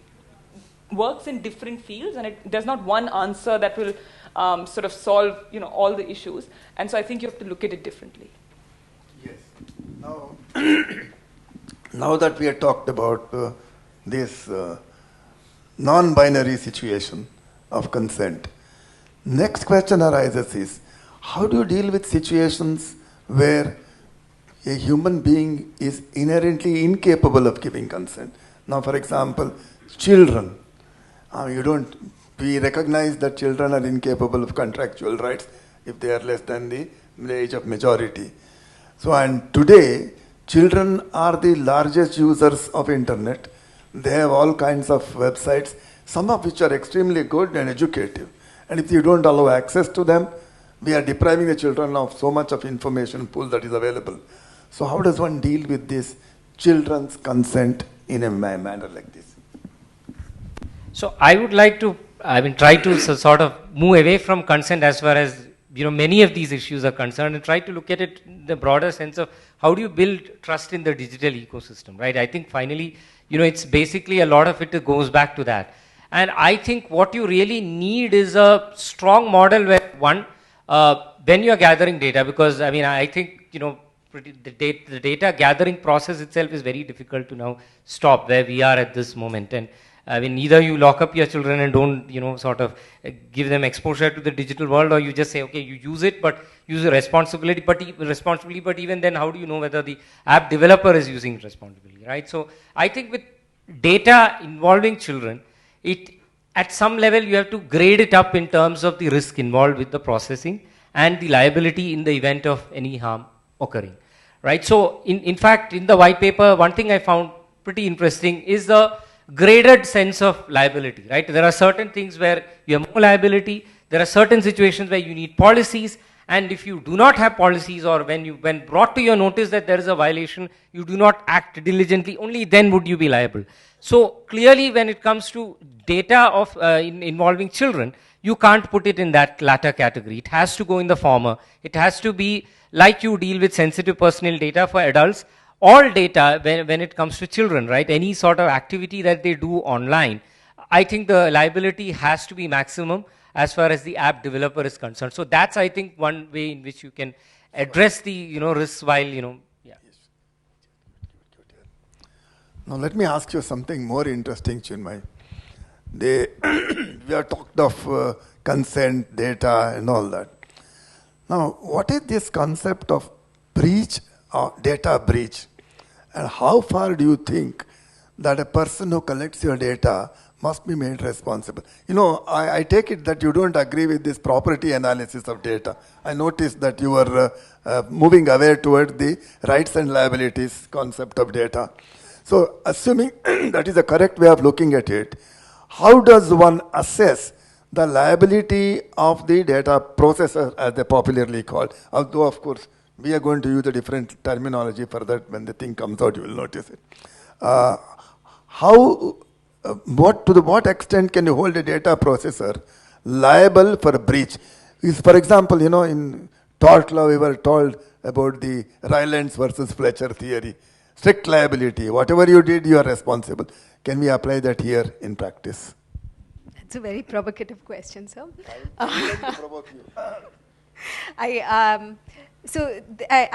works in different fields, and there's not one answer that will sort of solve all the issues. And so I think you have to look at it differently. Yes. Now, now that we have talked about this non-binary situation of consent, next question arises is, how do you deal with situations where a human being is inherently incapable of giving consent? Now, for example, children. We recognize that children are incapable of contractual rights if they are less than the age of majority. So, and today, children are the largest users of internet. They have all kinds of websites, some of which are extremely good and educative. And if you don't allow access to them, we are depriving the children of so much of information pool that is available. So how does one deal with this children's consent in a manner like this? So I would like to, try to sort of move away from consent as far as, many of these issues are concerned, and try to look at it in the broader sense of how do you build trust in the digital ecosystem, right? I think finally, it's basically a lot of it goes back to that. And I think what you really need is a strong model where when you're gathering data, because I think, the data gathering process itself is very difficult to now stop where we are at this moment. And either you lock up your children and don't, sort of give them exposure to the digital world, or you just say, okay, you use it, but use it responsibly. But even then, how do you know whether the app developer is using it responsibly, right? So I think with data involving children, at some level you have to grade it up in terms of the risk involved with the processing and the liability in the event of any harm occurring, right? So in fact, in the white paper, one thing I found pretty interesting is the graded sense of liability, right? There are certain things where you have more liability, there are certain situations where you need policies, and if you do not have policies, or when brought to your notice that there is a violation, you do not act diligently, only then would you be liable. So clearly when it comes to data of involving children, you can't put it in that latter category. It has to go in the former. It has to be like you deal with sensitive personal data for adults, all data when it comes to children, right? Any sort of activity that they do online, I think the liability has to be maximum as far as the app developer is concerned. So that's, I think, one way in which you can address the risks while, yeah. Now let me ask you something more interesting, Chinmay. We have talked of consent, data, and all that. Now, what is this concept of breach or data breach? And how far do you think that a person who collects your data must be made responsible? I take it that you don't agree with this property analysis of data. I noticed that you were moving away toward the rights and liabilities concept of data. So, assuming that is the correct way of looking at it, how does one assess the liability of the data processor, as they popularly call? Although, of course, we are going to use a different terminology for that. When the thing comes out, you will notice it. To what extent can you hold a data processor liable for a breach? For example, in tort law, we were told about the Rylance versus Fletcher theory. Strict liability. Whatever you did, you are responsible. Can we apply that here in practice? That's a very provocative question, sir. I would like to provoke you. I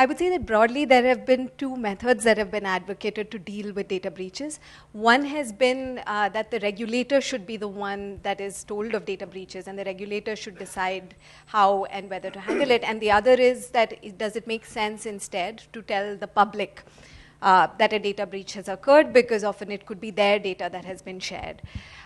would say that broadly there have been two methods that have been advocated to deal with data breaches. One has been that the regulator should be the one that is told of data breaches, and the regulator should decide how and whether to handle it. And the other is that does it make sense instead to tell the public that a data breach has occurred, because often it could be their data that has been shared.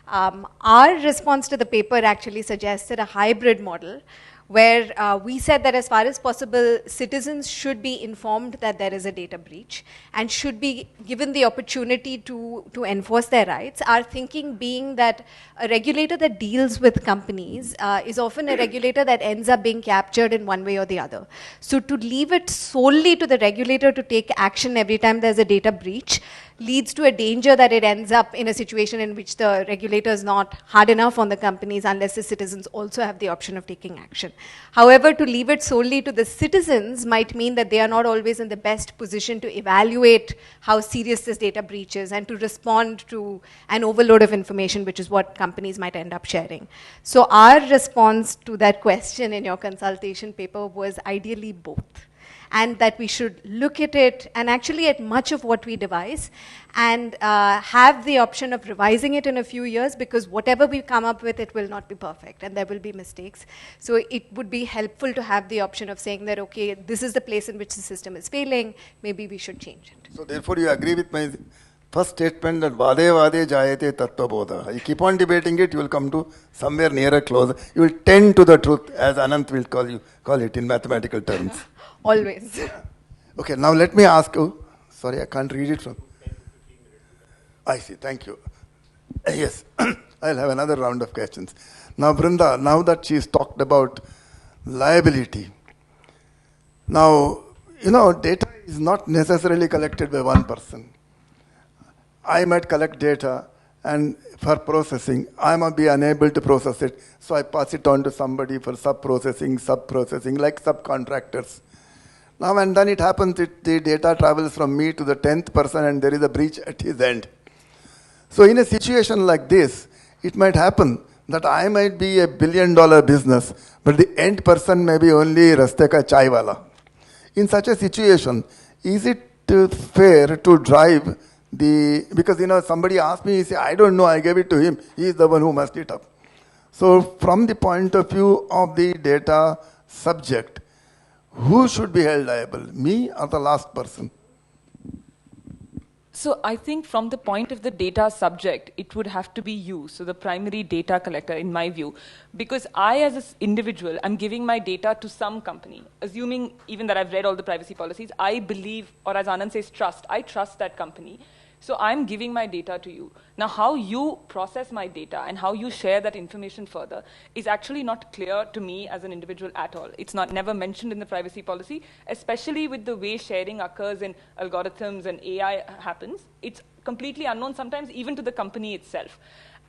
Our response to the paper actually suggested a hybrid model where we said that as far as possible, citizens should be informed that there is a data breach and should be given the opportunity to enforce their rights. Our thinking being that a regulator that deals with companies is often a regulator that ends up being captured in one way or the other. So to leave it solely to the regulator to take action every time there's a data breach leads to a danger that it ends up in a situation in which the regulator is not hard enough on the companies unless the citizens also have the option of taking action. However, to leave it solely to the citizens might mean that they are not always in the best position to evaluate how serious this data breach is and to respond to an overload of information, which is what companies might end up sharing. So our response to that question in your consultation paper was ideally both. And that we should look at it, and actually at much of what we devise, and have the option of revising it in a few years, because whatever we come up with, it will not be perfect, and there will be mistakes. So it would be helpful to have the option of saying that, okay, this is the place in which the system is failing, maybe we should change it. So therefore you agree with my first statement that vade vade jayate tattva bodha. You keep on debating it, you will come to somewhere nearer closer. You will tend to the truth, as Anant will call it in mathematical terms. Always. Okay, now let me ask you. Sorry, I can't read it from. I see, thank you. Yes, I'll have another round of questions. Now, Brinda, now that she's talked about liability, now, data is not necessarily collected by one person. I might collect data, and for processing, I might be unable to process it, so I pass it on to somebody for sub-processing, like subcontractors. Now and then it happens that the data travels from me to the 10th person and there is a breach at his end. So in a situation like this, it might happen that I might be $1 billion business, but the end person may be only Raste ka chai wala. In such a situation, is it fair to drive because somebody asked me, he said, I don't know, I gave it to him, he is the one who messed it up. So from the point of view of the data subject, who should be held liable, me or the last person? So I think from the point of the data subject, it would have to be you, so the primary data collector, in my view. Because I, as an individual, am giving my data to some company. Assuming even that I've read all the privacy policies, I believe, or as Anand says, trust. I trust that company. So I'm giving my data to you. Now, how you process my data and how you share that information further is actually not clear to me as an individual at all. It's never mentioned in the privacy policy, especially with the way sharing occurs in algorithms and AI happens. It's completely unknown sometimes even to the company itself.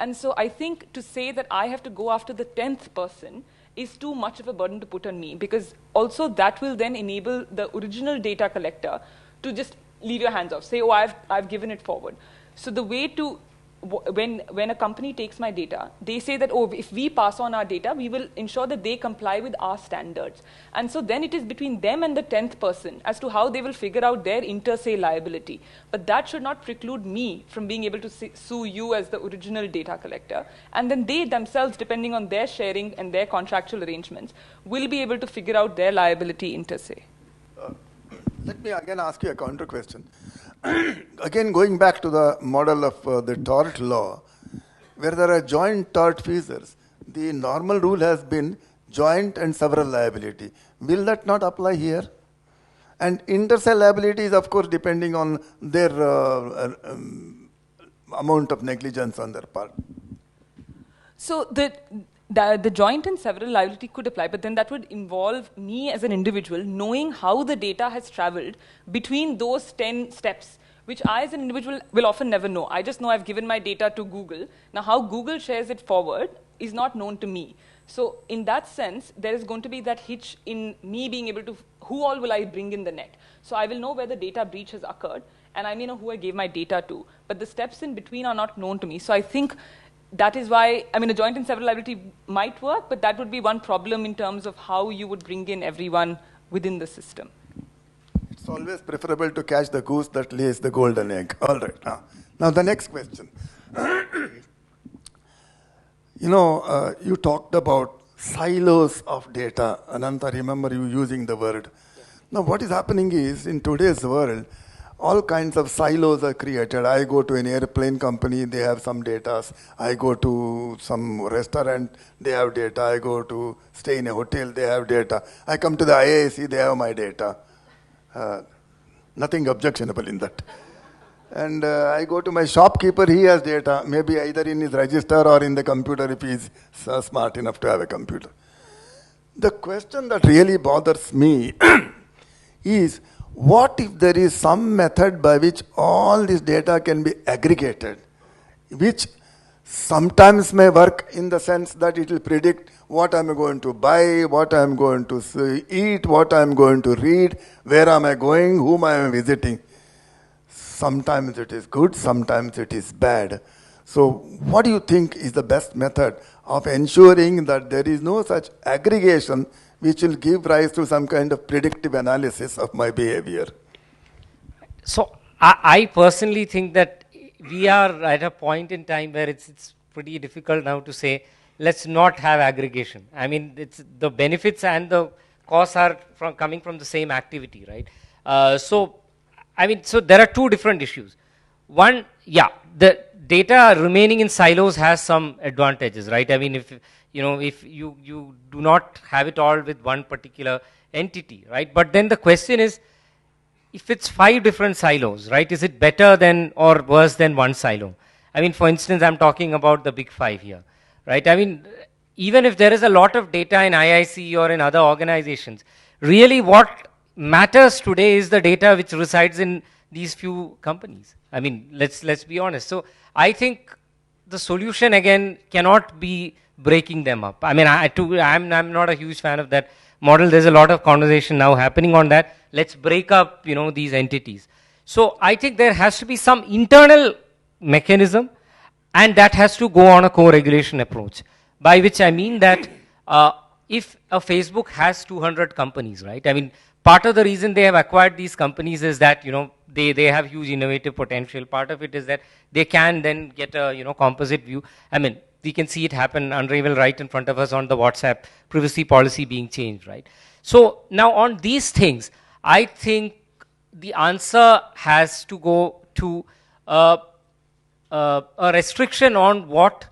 And so I think to say that I have to go after the 10th person is too much of a burden to put on me, because also that will then enable the original data collector to just leave your hands off, say, oh, I've given it forward. So the way to, when a company takes my data, they say that, oh, if we pass on our data, we will ensure that they comply with our standards. And so then it is between them and the 10th person as to how they will figure out their inter se liability. But that should not preclude me from being able to sue you as the original data collector. And then they themselves, depending on their sharing and their contractual arrangements, will be able to figure out their liability inter se. Let me again ask you a counter question. Again, going back to the model of the tort law, where there are joint tort feasors, the normal rule has been joint and several liability. Will that not apply here? And inter se liability is, of course, depending on their amount of negligence on their part. So the joint and several liability could apply, but then that would involve me as an individual knowing how the data has traveled between those 10 steps, which I as an individual will often never know. I just know I've given my data to Google. Now, how Google shares it forward is not known to me. So in that sense, there is going to be that hitch in me being able to, who all will I bring in the net? So I will know where the data breach has occurred, and I may know who I gave my data to, but the steps in between are not known to me. So I think that is why, I mean, a joint and several liability might work, but that would be one problem in terms of how you would bring in everyone within the system. It's always preferable to catch the goose that lays the golden egg. All right. Now the next question. You talked about silos of data. Anant, I remember you using the word. Now, what is happening is, in today's world, all kinds of silos are created. I go to an airplane company, they have some data. I go to some restaurant, they have data. I go to stay in a hotel, they have data. I come to the IISc, they have my data. Nothing objectionable in that. And I go to my shopkeeper, he has data, maybe either in his register or in the computer if he is smart enough to have a computer. The question that really bothers me is, what if there is some method by which all this data can be aggregated, which sometimes may work in the sense that it will predict what I'm going to buy, what I'm going to eat, what I'm going to read, where am I going, whom I am visiting. Sometimes it is good, sometimes it is bad. So what do you think is the best method of ensuring that there is no such aggregation which will give rise to some kind of predictive analysis of my behavior? So I personally think that we are at a point in time where it's pretty difficult now to say, let's not have aggregation. I mean, it's the benefits and the costs are coming from the same activity, right? So there are two different issues. One, the data remaining in silos has some advantages, right? I mean, if you do not have it all with one particular entity, right? But then the question is, if it's 5 different silos, right, is it better than or worse than one silo? I mean, for instance, I'm talking about the big 5 here, right? I mean, even if there is a lot of data in IIC or in other organizations, really what matters today is the data which resides in these few companies. I mean, let's be honest. So I think the solution again cannot be breaking them up. I mean, I'm not a huge fan of that model. There's a lot of conversation now happening on that. Let's break up, these entities. So I think there has to be some internal mechanism, and that has to go on a co-regulation approach. By which I mean that if a Facebook has 200 companies, right? I mean, part of the reason they have acquired these companies is that, they have huge innovative potential. Part of it is that they can then get a, composite view. I mean, we can see it happen, unravel right in front of us on the WhatsApp privacy policy being changed, right? So now on these things, I think the answer has to go to a restriction on what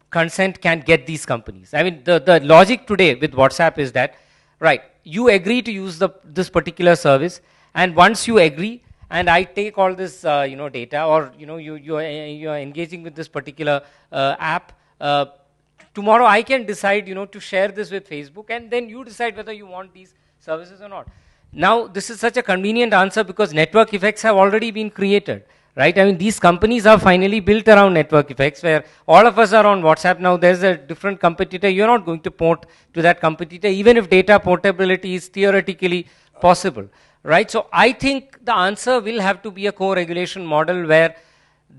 consent can get these companies. I mean, the logic today with WhatsApp is that, right, you agree to use this particular service, and once you agree, and I take all this, data, or you are engaging with this particular app. Tomorrow I can decide, to share this with Facebook, and then you decide whether you want these services or not. Now, this is such a convenient answer because network effects have already been created, right? I mean, these companies are finally built around network effects, where all of us are on WhatsApp now. There's a different competitor. You're not going to port to that competitor, even if data portability is theoretically possible. Right, so I think the answer will have to be a co-regulation model where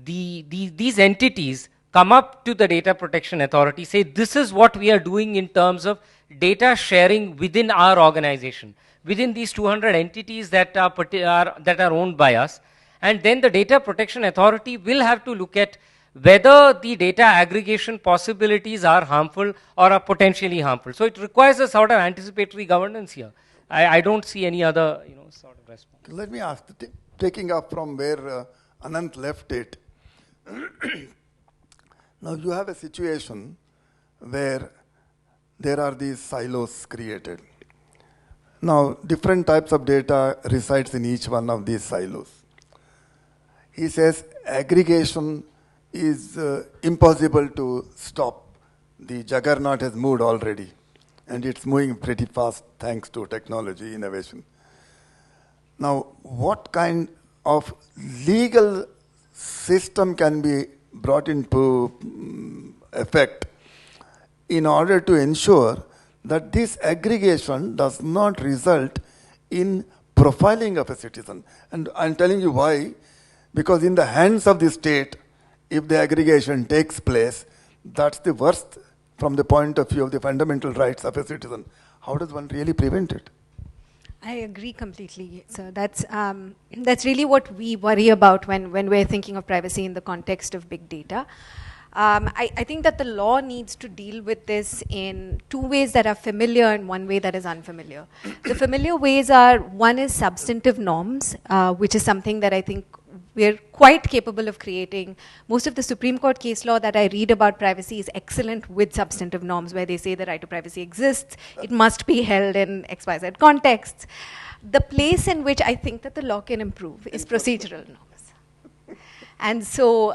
these entities come up to the Data Protection Authority, say this is what we are doing in terms of data sharing within our organization, within these 200 entities that are owned by us, and then the Data Protection Authority will have to look at whether the data aggregation possibilities are harmful or are potentially harmful. So it requires a sort of anticipatory governance here. I don't see any other, sort of response. Let me ask, taking up from where Anant left it. Now you have a situation where there are these silos created. Now, different types of data resides in each one of these silos. He says aggregation is impossible to stop. The juggernaut has moved already, and it's moving pretty fast thanks to technology innovation. Now, what kind of legal system can be brought into effect in order to ensure that this aggregation does not result in profiling of a citizen? And I'm telling you why. Because in the hands of the state, if the aggregation takes place, that's the worst from the point of view of the fundamental rights of a citizen. How does one really prevent it? I agree completely. So that's really what we worry about when we're thinking of privacy in the context of big data. I think that the law needs to deal with this in two ways that are familiar and one way that is unfamiliar. The familiar ways are, one is substantive norms, which is something that I think we're quite capable of creating. Most of the Supreme Court case law that I read about privacy is excellent with substantive norms, where they say the right to privacy exists, it must be held in XYZ contexts. The place in which I think that the law can improve is procedural norms. And so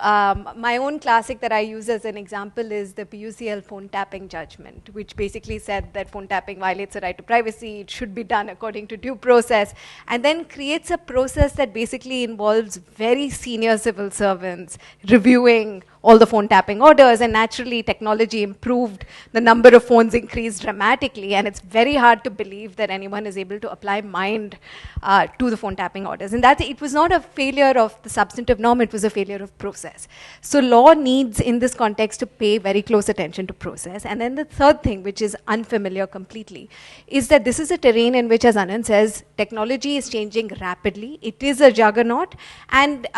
my own classic that I use as an example is the PUCL phone tapping judgment, which basically said that phone tapping violates the right to privacy, it should be done according to due process, and then creates a process that basically involves very senior civil servants reviewing all the phone tapping orders, and naturally technology improved, the number of phones increased dramatically, and it's very hard to believe that anyone is able to apply mind to the phone tapping orders. And that it was not a failure of the substantive norm, it was a failure of process. So law needs in this context to pay very close attention to process. And then the third thing, which is unfamiliar completely, is that this is a terrain in which, as Anand says, technology is changing rapidly. It is a juggernaut, and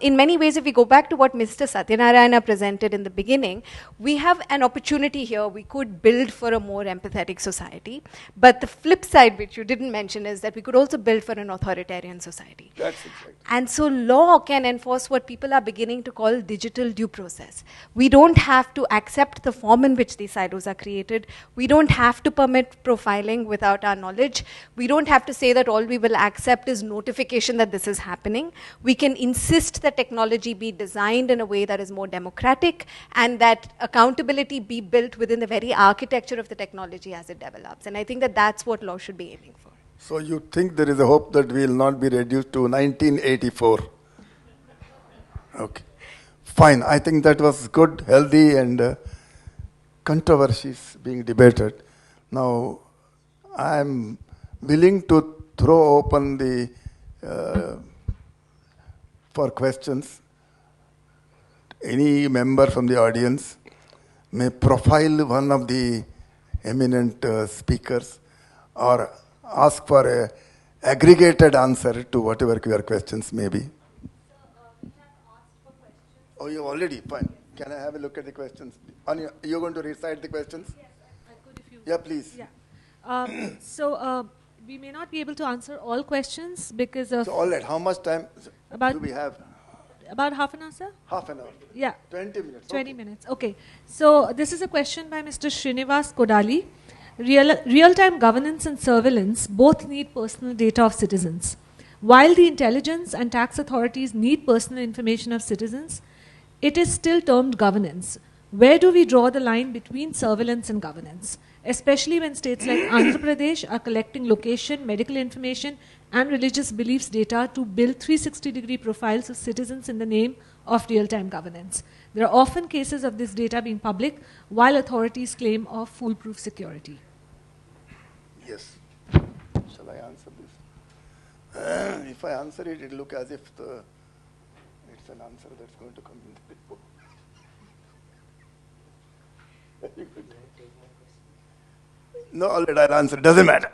in many ways, if we go back to what Mr. Satyanarayana presented in the beginning, we have an opportunity here. We could build for a more empathetic society. But the flip side, which you didn't mention, is that we could also build for an authoritarian society. That's exactly. And so law can enforce what people are beginning to call digital due process. We don't have to accept the form in which these silos are created. We don't have to permit profiling without our knowledge. We don't have to say that all we will accept is notification that this is happening. We can insist that technology be designed in a way that is more democratic, and that accountability be built within the very architecture of the technology as it develops. And I think that that's what law should be aiming for. So you think there is a hope that we will not be reduced to 1984? Okay. Fine. I think that was good, healthy, and controversies being debated. Now, I'm willing to throw open the for questions. Any member from the audience may profile one of the eminent speakers or ask for a aggregated answer to whatever your questions may be. Oh, you already? Fine. Can I have a look at the questions? You're going to recite the questions? Yes, I could if you... Yeah, please. Yeah. We may not be able to answer all questions because of... So, all right. How much time do we have? About half an hour, sir? Half an hour. Yeah. 20 minutes. 20 minutes. Okay. So this is a question by Mr. Srinivas Kodali. Real-time governance and surveillance both need personal data of citizens. While the intelligence and tax authorities need personal information of citizens, it is still termed governance. Where do we draw the line between surveillance and governance? Especially when states like Andhra Pradesh are collecting location, medical information, and religious beliefs data to build 360-degree profiles of citizens in the name of real-time governance. There are often cases of this data being public, while authorities claim of foolproof security. Yes. Shall I answer this? If I answer it, it'll look as if it's an answer that's going to come in the report. No, all right, I'll answer. Doesn't matter.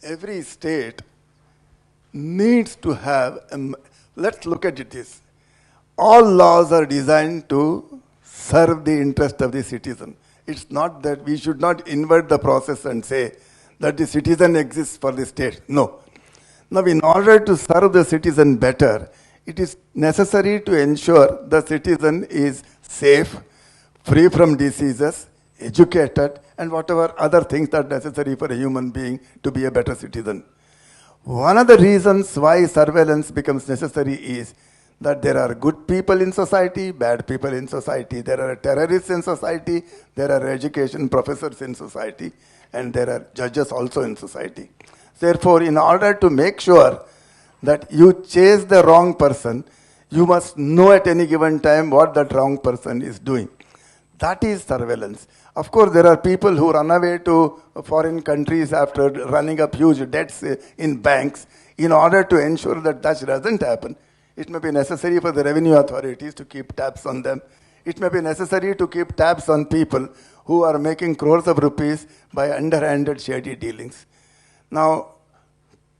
Every state needs to have, let's look at it this. All laws are designed to serve the interest of the citizen. It's not that we should not invert the process and say that the citizen exists for the state. No. Now, in order to serve the citizen better, it is necessary to ensure the citizen is safe, free from diseases, educated, and whatever other things that are necessary for a human being to be a better citizen. One of the reasons why surveillance becomes necessary is that there are good people in society, bad people in society, there are terrorists in society, there are education professors in society, and there are judges also in society. Therefore, in order to make sure that you chase the wrong person, you must know at any given time what that wrong person is doing. That is surveillance. Of course, there are people who run away to foreign countries after running up huge debts in banks in order to ensure that that doesn't happen. It may be necessary for the revenue authorities to keep tabs on them. It may be necessary to keep tabs on people who are making crores of rupees by underhanded shady dealings. Now,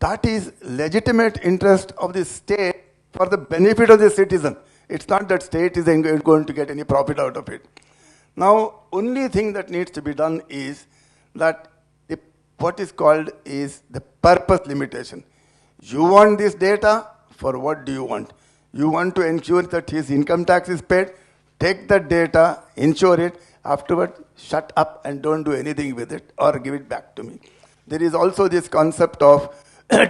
that is legitimate interest of the state for the benefit of the citizen. It's not that state is going to get any profit out of it. Now, only thing that needs to be done is that what is called is the purpose limitation. You want this data, for what do you want? You want to ensure that his income tax is paid, take that data, insure it, afterward shut up and don't do anything with it or give it back to me. There is also this concept of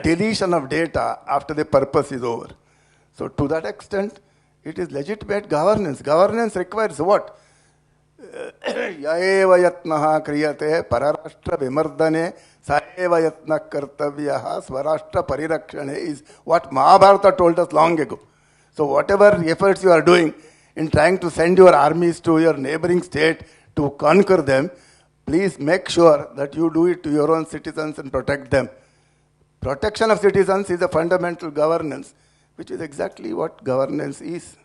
deletion of data after the purpose is over. So to that extent, it is legitimate governance. Governance requires what? Yaeva yatnaha kriyate pararashtra vimardane saeva yatna kartavyaha swarashtra parirakshane is what Mahabharata told us long ago. So whatever efforts you are doing in trying to send your armies to your neighboring state to conquer them, please make sure that you do it to your own citizens and protect them. Protection of citizens is a fundamental governance, which is exactly what governance is.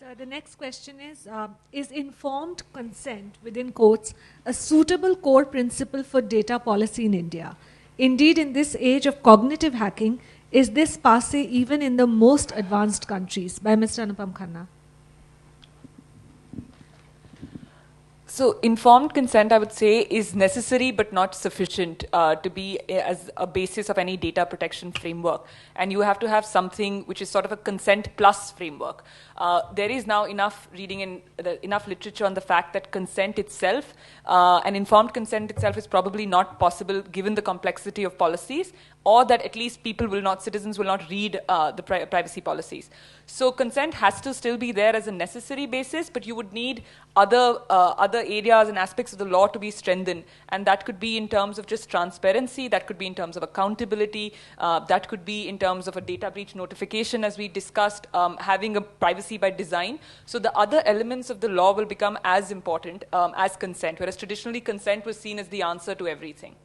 So the next question is informed consent, within quotes, a suitable core principle for data policy in India? Indeed, in this age of cognitive hacking, is this passé even in the most advanced countries? By Mr. Anupam Khanna. So informed consent, I would say, is necessary but not sufficient to be as a basis of any data protection framework. And you have to have something which is sort of a consent plus framework. There is now enough reading and enough literature on the fact that consent itself, and informed consent itself, is probably not possible given the complexity of policies, or that at least citizens will not read the privacy policies. So consent has to still be there as a necessary basis, but you would need other areas and aspects of the law to be strengthened. And that could be in terms of just transparency, that could be in terms of accountability, that could be in terms of a data breach notification, as we discussed, having a privacy by design. So the other elements of the law will become as important as consent, whereas traditionally consent was seen as the answer to everything.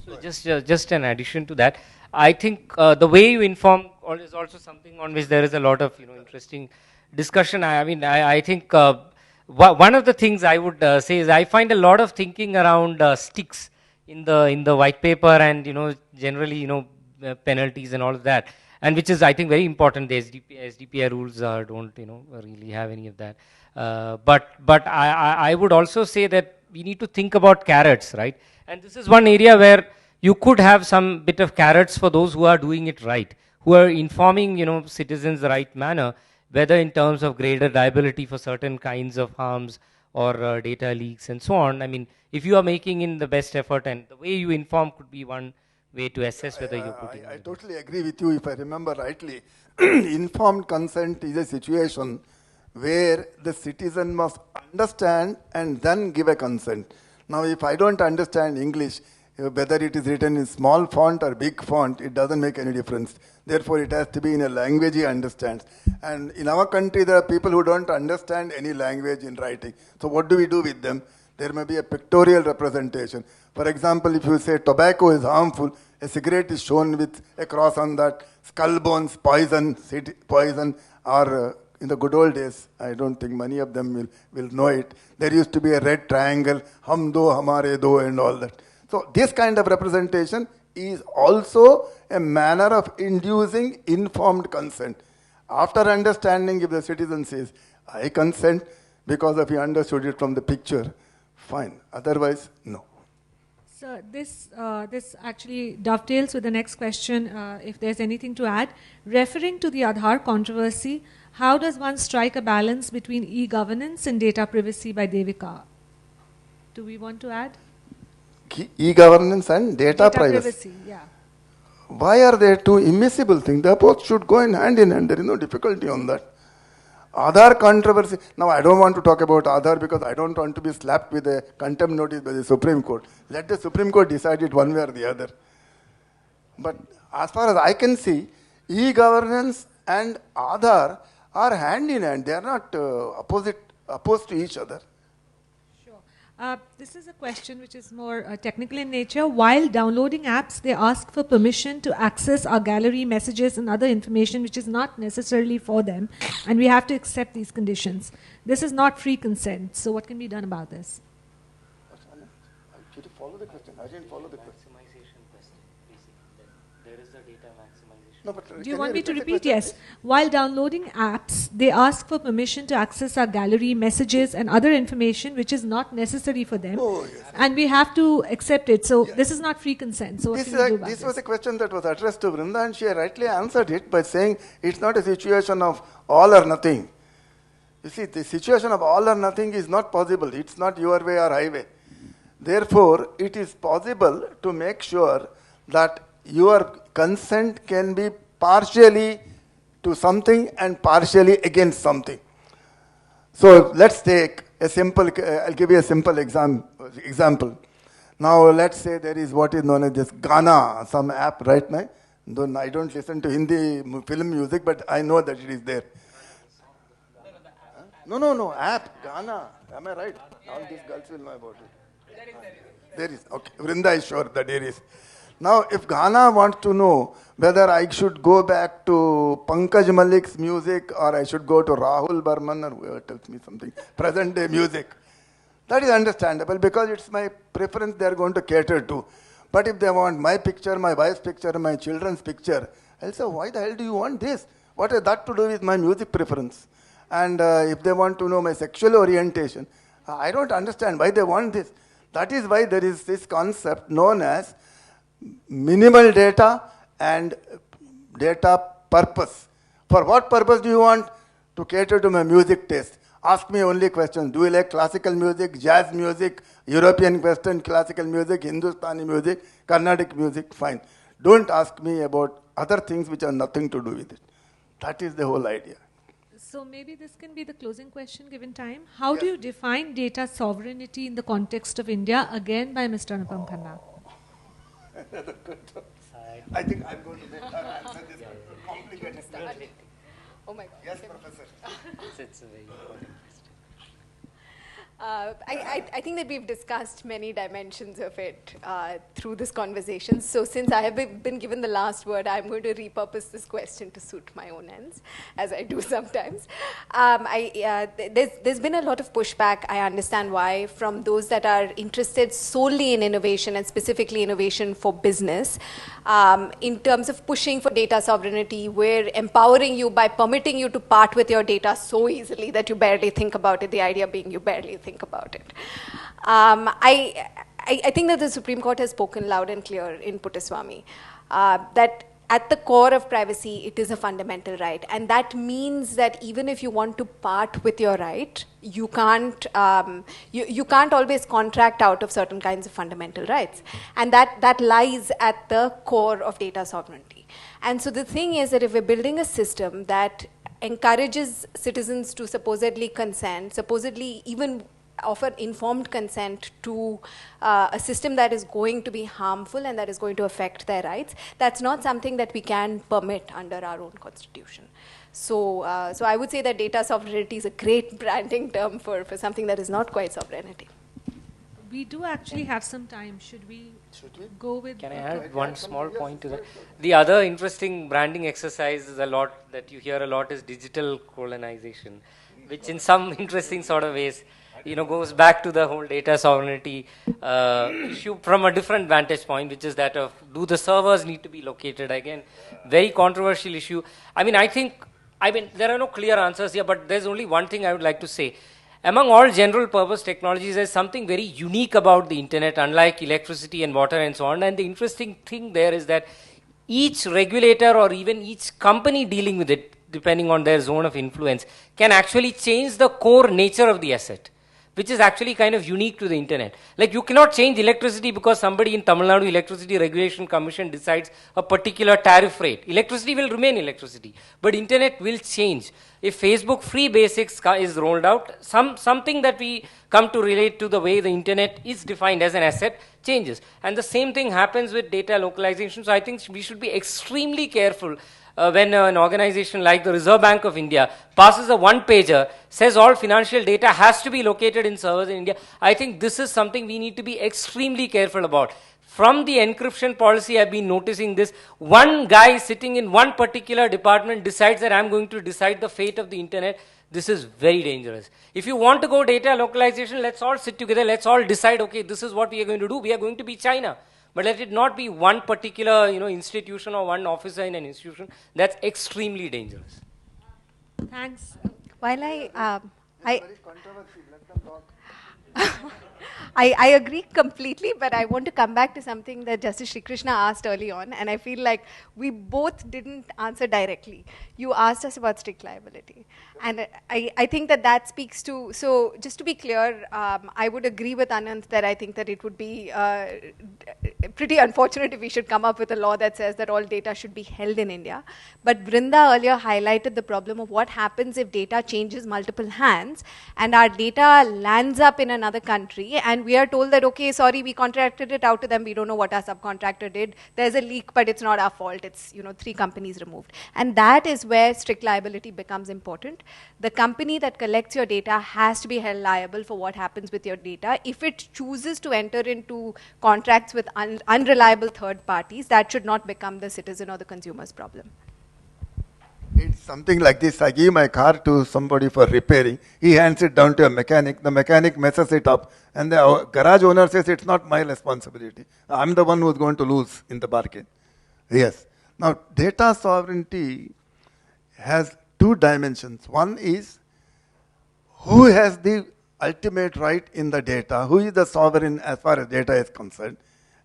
So just an addition to that, I think the way you inform is also something on which there is a lot of interesting discussion. I think one of the things I would say is I find a lot of thinking around sticks in the white paper, and generally penalties and all of that, and which is, I think, very important. The SDPI rules don't really have any of that. But I would also say that we need to think about carrots, right? And this is one area where you could have some bit of carrots for those who are doing it right, who are informing citizens the right manner, whether in terms of greater liability for certain kinds of harms or data leaks and so on. I mean, if you are making in the best effort, and the way you inform could be one way to assess whether you're putting. I totally agree with you. If I remember rightly, informed consent is a situation where the citizen must understand and then give a consent. Now, if I don't understand English, whether it is written in small font or big font, it doesn't make any difference. Therefore, it has to be in a language he understands. And in our country, there are people who don't understand any language in writing. So what do we do with them? There may be a pictorial representation. For example, if you say tobacco is harmful, a cigarette is shown with a cross on that, skull bones, poison, or in the good old days, I don't think many of them will know it, there used to be a red triangle, hum do, hamare do, and all that. So this kind of representation is also a manner of inducing informed consent. After understanding, if the citizen says, I consent because of he understood it from the picture, fine. Otherwise, no. So this actually dovetails with the next question, if there's anything to add. Referring to the Aadhaar controversy, how does one strike a balance between e-governance and data privacy by Devika? Do we want to add? E-governance and data privacy. Yeah. Why are they two immiscible things? They both should go in hand. There is no difficulty on that. Aadhaar controversy. Now, I don't want to talk about Aadhaar because I don't want to be slapped with a contempt notice by the Supreme Court. Let the Supreme Court decide it one way or the other. But as far as I can see, e-governance and Aadhaar are hand in hand. They are not opposed to each other. Sure. This is a question which is more technical in nature. While downloading apps, they ask for permission to access our gallery, messages, and other information which is not necessarily for them, and we have to accept these conditions. This is not free consent. So, what can be done about this? Did you follow the question? I didn't follow the question. Maximization question, basically. There is the data maximization. No, but Do you want me to repeat? Yes. While downloading apps, they ask for permission to access our gallery, messages, and other information which is not necessary for them. Oh, yes. And we have to accept it. So this is not free consent. So what can we do about This was a question that was addressed to Vrinda, and she rightly answered it by saying it's not a situation of all or nothing. You see, the situation of all or nothing is not possible. It's not your way or highway. Therefore, it is possible to make sure that your consent can be partially to something and partially against something. So let's take a simple, I'll give you a simple example. Now let's say there is what is known as this Gaana, some app right now. I don't listen to Hindi film music, but I know that it is there. No, app, Gaana. Am I right? All these girls will know about it. There is. Okay. Vrinda is sure that there is. Now, if Gaana wants to know whether I should go back to Pankaj Malik's music or I should go to Rahul Burman or whoever tells me something, present day music, that is understandable because it's my preference they are going to cater to. But if they want my picture, my wife's picture, my children's picture, I'll say, why the hell do you want this? What has that to do with my music preference? And if they want to know my sexual orientation, I don't understand why they want this. That is why there is this concept known as minimal data and data purpose. For what purpose do you want? To cater to my music taste. Ask me only questions. Do you like classical music, jazz music, European Western classical music, Hindustani music, Carnatic music? Fine. Don't ask me about other things which have nothing to do with it. That is the whole idea. So maybe this can be the closing question given time. How do you define data sovereignty in the context of India? Again by Mr. Anupam Khanna. I think I'm going to make her answer this complicated question. Oh my God. Yes, Professor. It's a very important question. I think that we've discussed many dimensions of it through this conversation. So since I have been given the last word, I'm going to repurpose this question to suit my own ends, as I do sometimes. There's been a lot of pushback, I understand why, from those that are interested solely in innovation and specifically innovation for business. In terms of pushing for data sovereignty, we're empowering you by permitting you to part with your data so easily that you barely think about it, the idea being you barely think about it. I think that the Supreme Court has spoken loud and clear in Puttaswamy that at the core of privacy, it is a fundamental right. And that means that even if you want to part with your right, you can't always contract out of certain kinds of fundamental rights. And that lies at the core of data sovereignty. And so the thing is that if we're building a system that encourages citizens to supposedly consent, supposedly even offer informed consent to a system that is going to be harmful and that is going to affect their rights, that's not something that we can permit under our own constitution. So I would say that data sovereignty is a great branding term for something that is not quite sovereignty. We do actually have some time. Should we go with... Can I add one small point to that? The other interesting branding exercise is a lot that you hear a lot is digital colonization, which in some interesting sort of ways goes back to the whole data sovereignty issue from a different vantage point, which is that of do the servers need to be located? Again, very controversial issue. I mean, there are no clear answers here, but there's only one thing I would like to say. Among all general purpose technologies, there's something very unique about the internet, unlike electricity and water and so on. And the interesting thing there is that each regulator or even each company dealing with it, depending on their zone of influence, can actually change the core nature of the asset, which is actually kind of unique to the internet. Like you cannot change electricity because somebody in Tamil Nadu Electricity Regulation Commission decides a particular tariff rate. Electricity will remain electricity, but internet will change. If Facebook Free Basics is rolled out, something that we come to relate to the way the internet is defined as an asset changes. And the same thing happens with data localization. So I think we should be extremely careful when an organization like the Reserve Bank of India passes a one-pager, says all financial data has to be located in servers in India. I think this is something we need to be extremely careful about. From the encryption policy, I've been noticing this. One guy sitting in one particular department decides that I'm going to decide the fate of the internet. This is very dangerous. If you want to go data localization, let's all sit together, let's all decide, okay, this is what we are going to do. We are going to be China. But let it not be one particular institution or one officer in an institution. That's extremely dangerous. Thanks. While I agree completely, but I want to come back to something that Justice Sri Krishna asked early on, and I feel like we both didn't answer directly. You asked us about strict liability, and I think that speaks to, so just to be clear, I would agree with Anant that I think that it would be pretty unfortunate if we should come up with a law that says that all data should be held in India. But Brinda earlier highlighted the problem of what happens if data changes multiple hands and our data lands up in another country and we are told that, okay, sorry, we contracted it out to them, we don't know what our subcontractor did, there's a leak, but it's not our fault, it's 3 companies removed. And that is where strict liability becomes important. The company that collects your data has to be held liable for what happens with your data. If it chooses to enter into contracts with unreliable third parties, that should not become the citizen or the consumer's problem. It's something like this. I give my car to somebody for repairing. He hands it down to a mechanic. The mechanic messes it up. And the garage owner says, it's not my responsibility. I'm the one who's going to lose in the bargain. Yes. Now, data sovereignty has 2 dimensions. One is, who has the ultimate right in the data? Who is the sovereign as far as data is concerned?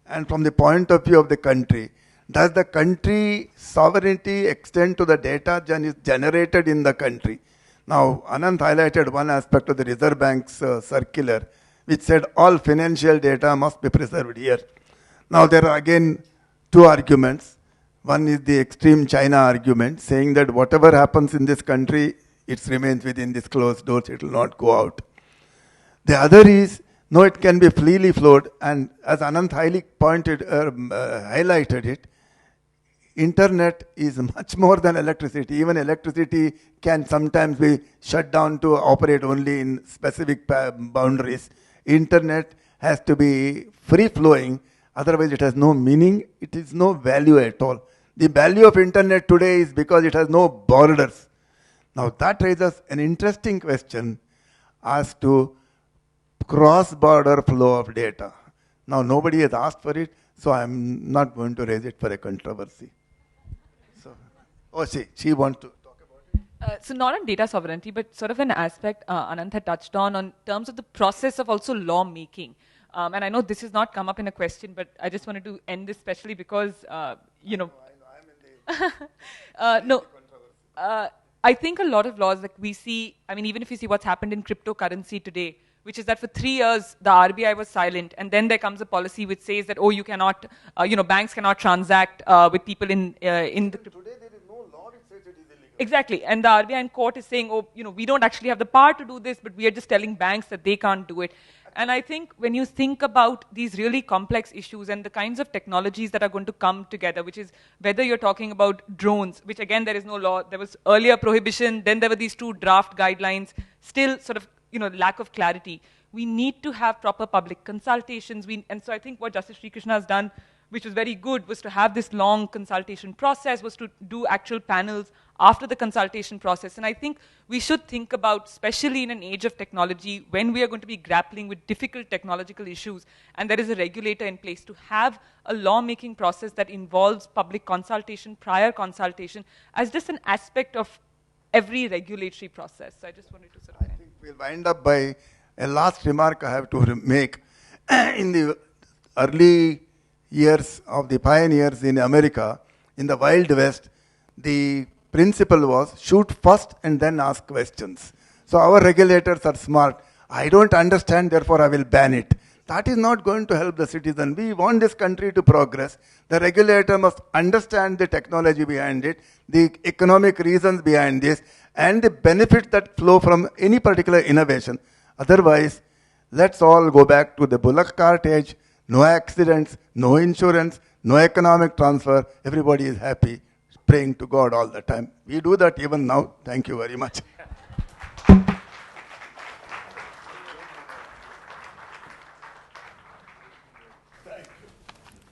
And from the point of view of the country, does the country sovereignty extend to the data generated in the country? Now, Anant highlighted one aspect of the Reserve Bank's circular, which said all financial data must be preserved here. Now, there are again 2 arguments. One is the extreme China argument, saying that whatever happens in this country, it remains within these closed doors, it will not go out. The other is, no, it can be freely flowed, and as Anant highlighted it, internet is much more than electricity. Even electricity can sometimes be shut down to operate only in specific boundaries. Internet has to be free-flowing, otherwise it has no meaning, it is no value at all. The value of internet today is because it has no borders. Now that raises an interesting question as to cross-border flow of data. Now nobody has asked for it, so I'm not going to raise it for a controversy. She wants to talk about it. So not on data sovereignty, but sort of an aspect Anant had touched on terms of the process of also law making. And I know this has not come up in a question, but I just wanted to end this especially because, I think a lot of laws that we see, even if you see what's happened in cryptocurrency today, which is that for 3 years, the RBI was silent, and then there comes a policy which says that, you cannot, banks cannot transact with people in the... Today there is no law which says it is illegal. Exactly, and the RBI in court is saying, we don't actually have the power to do this, but we are just telling banks that they can't do it. And I think when you think about these really complex issues and the kinds of technologies that are going to come together, which is whether you're talking about drones, which again, there is no law, there was earlier prohibition, then there were these 2 draft guidelines, still sort of, lack of clarity. We need to have proper public consultations. And so I think what Justice Sri Krishna has done, which was very good, was to have this long consultation process, was to do actual panels after the consultation process. And I think we should think about, especially in an age of technology, when we are going to be grappling with difficult technological issues, and there is a regulator in place, to have a lawmaking process that involves public consultation, prior consultation, as just an aspect of every regulatory process. So I just wanted to sort of... We'll wind up by a last remark I have to make. In the early years of the pioneers in America, in the Wild West, the principle was shoot first and then ask questions. So our regulators are smart. I don't understand, therefore I will ban it. That is not going to help the citizen. We want this country to progress. The regulator must understand the technology behind it, the economic reasons behind this, and the benefits that flow from any particular innovation. Otherwise, let's all go back to the bullock cart age, no accidents, no insurance, no economic transfer, everybody is happy. praying to God all the time. We do that even now. Thank you very much.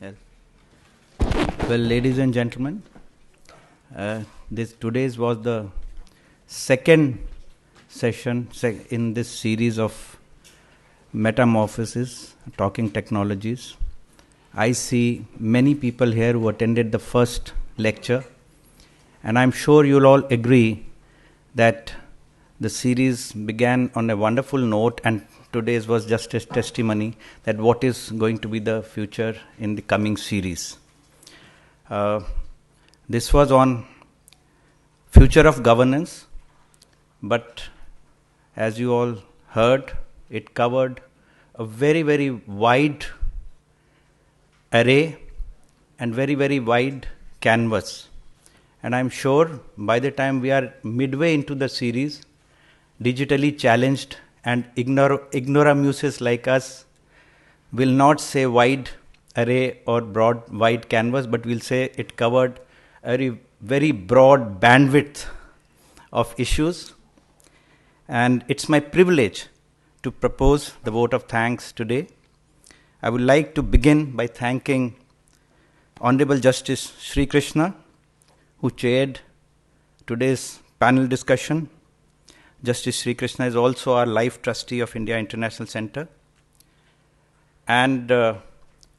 Yes. Well, ladies and gentlemen, today's was the second session in this series of metamorphosis, talking technologies. I see many people here who attended the first lecture, and I'm sure you'll all agree that the series began on a wonderful note, and today's was just a testimony that what is going to be the future in the coming series. This was on future of governance, but as you all heard, it covered a very, very wide array and very, very wide canvas. And I'm sure by the time we are midway into the series, digitally challenged and ignoramuses like us will not say wide array or broad wide canvas, but we'll say it covered a very broad bandwidth of issues. And it's my privilege to propose the vote of thanks today. I would like to begin by thanking Honorable Justice Sri Krishna, who chaired today's panel discussion. Justice Sri Krishna is also our life trustee of India International Center. And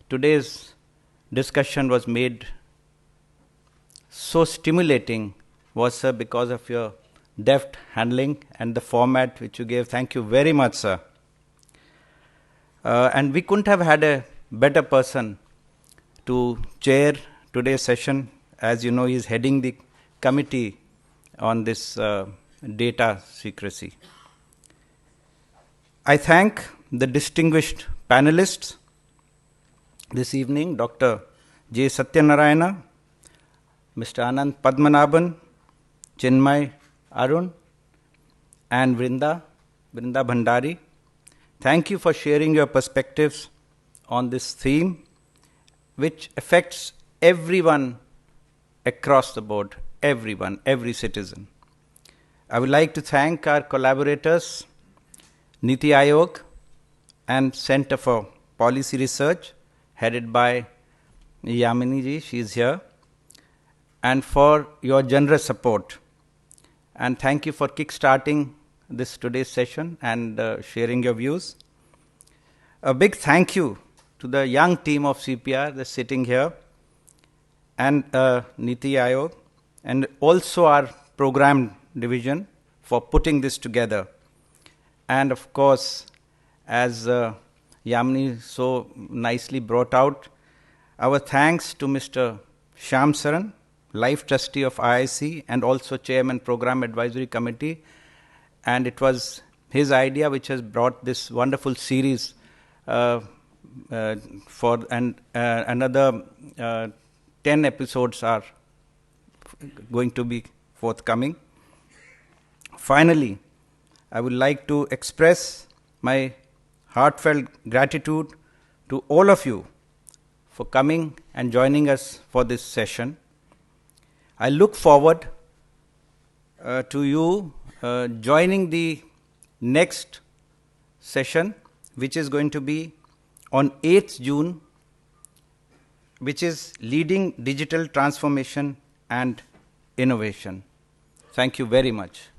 today's discussion was made so stimulating, was, sir, because of your deft handling and the format which you gave. Thank you very much, sir. And we couldn't have had a better person to chair today's session. As you know, he is heading the committee on this data secrecy. I thank the distinguished panelists this evening, Dr. J. Satyanarayana, Mr. Anand Padmanabhan, Chinmay Arun, and Vrinda Bhandari. Thank you for sharing your perspectives on this theme, which affects everyone across the board, everyone, every citizen. I would like to thank our collaborators, Niti Aayog and Center for Policy Research, headed by Yamini ji, she is here, and for your generous support. And thank you for kickstarting this today's session and sharing your views. A big thank you to the young team of CPR that's sitting here, and Niti Aayog, and also our program division for putting this together. And of course, as Yamini so nicely brought out, our thanks to Mr. Shyam Saran, Life Trustee of IIC and also Chairman Program Advisory Committee. And it was his idea which has brought this wonderful series another 10 episodes are going to be forthcoming. Finally, I would like to express my heartfelt gratitude to all of you for coming and joining us for this session. I look forward to you joining the next session, which is going to be on 8th June, which is Leading Digital Transformation and Innovation. Thank you very much.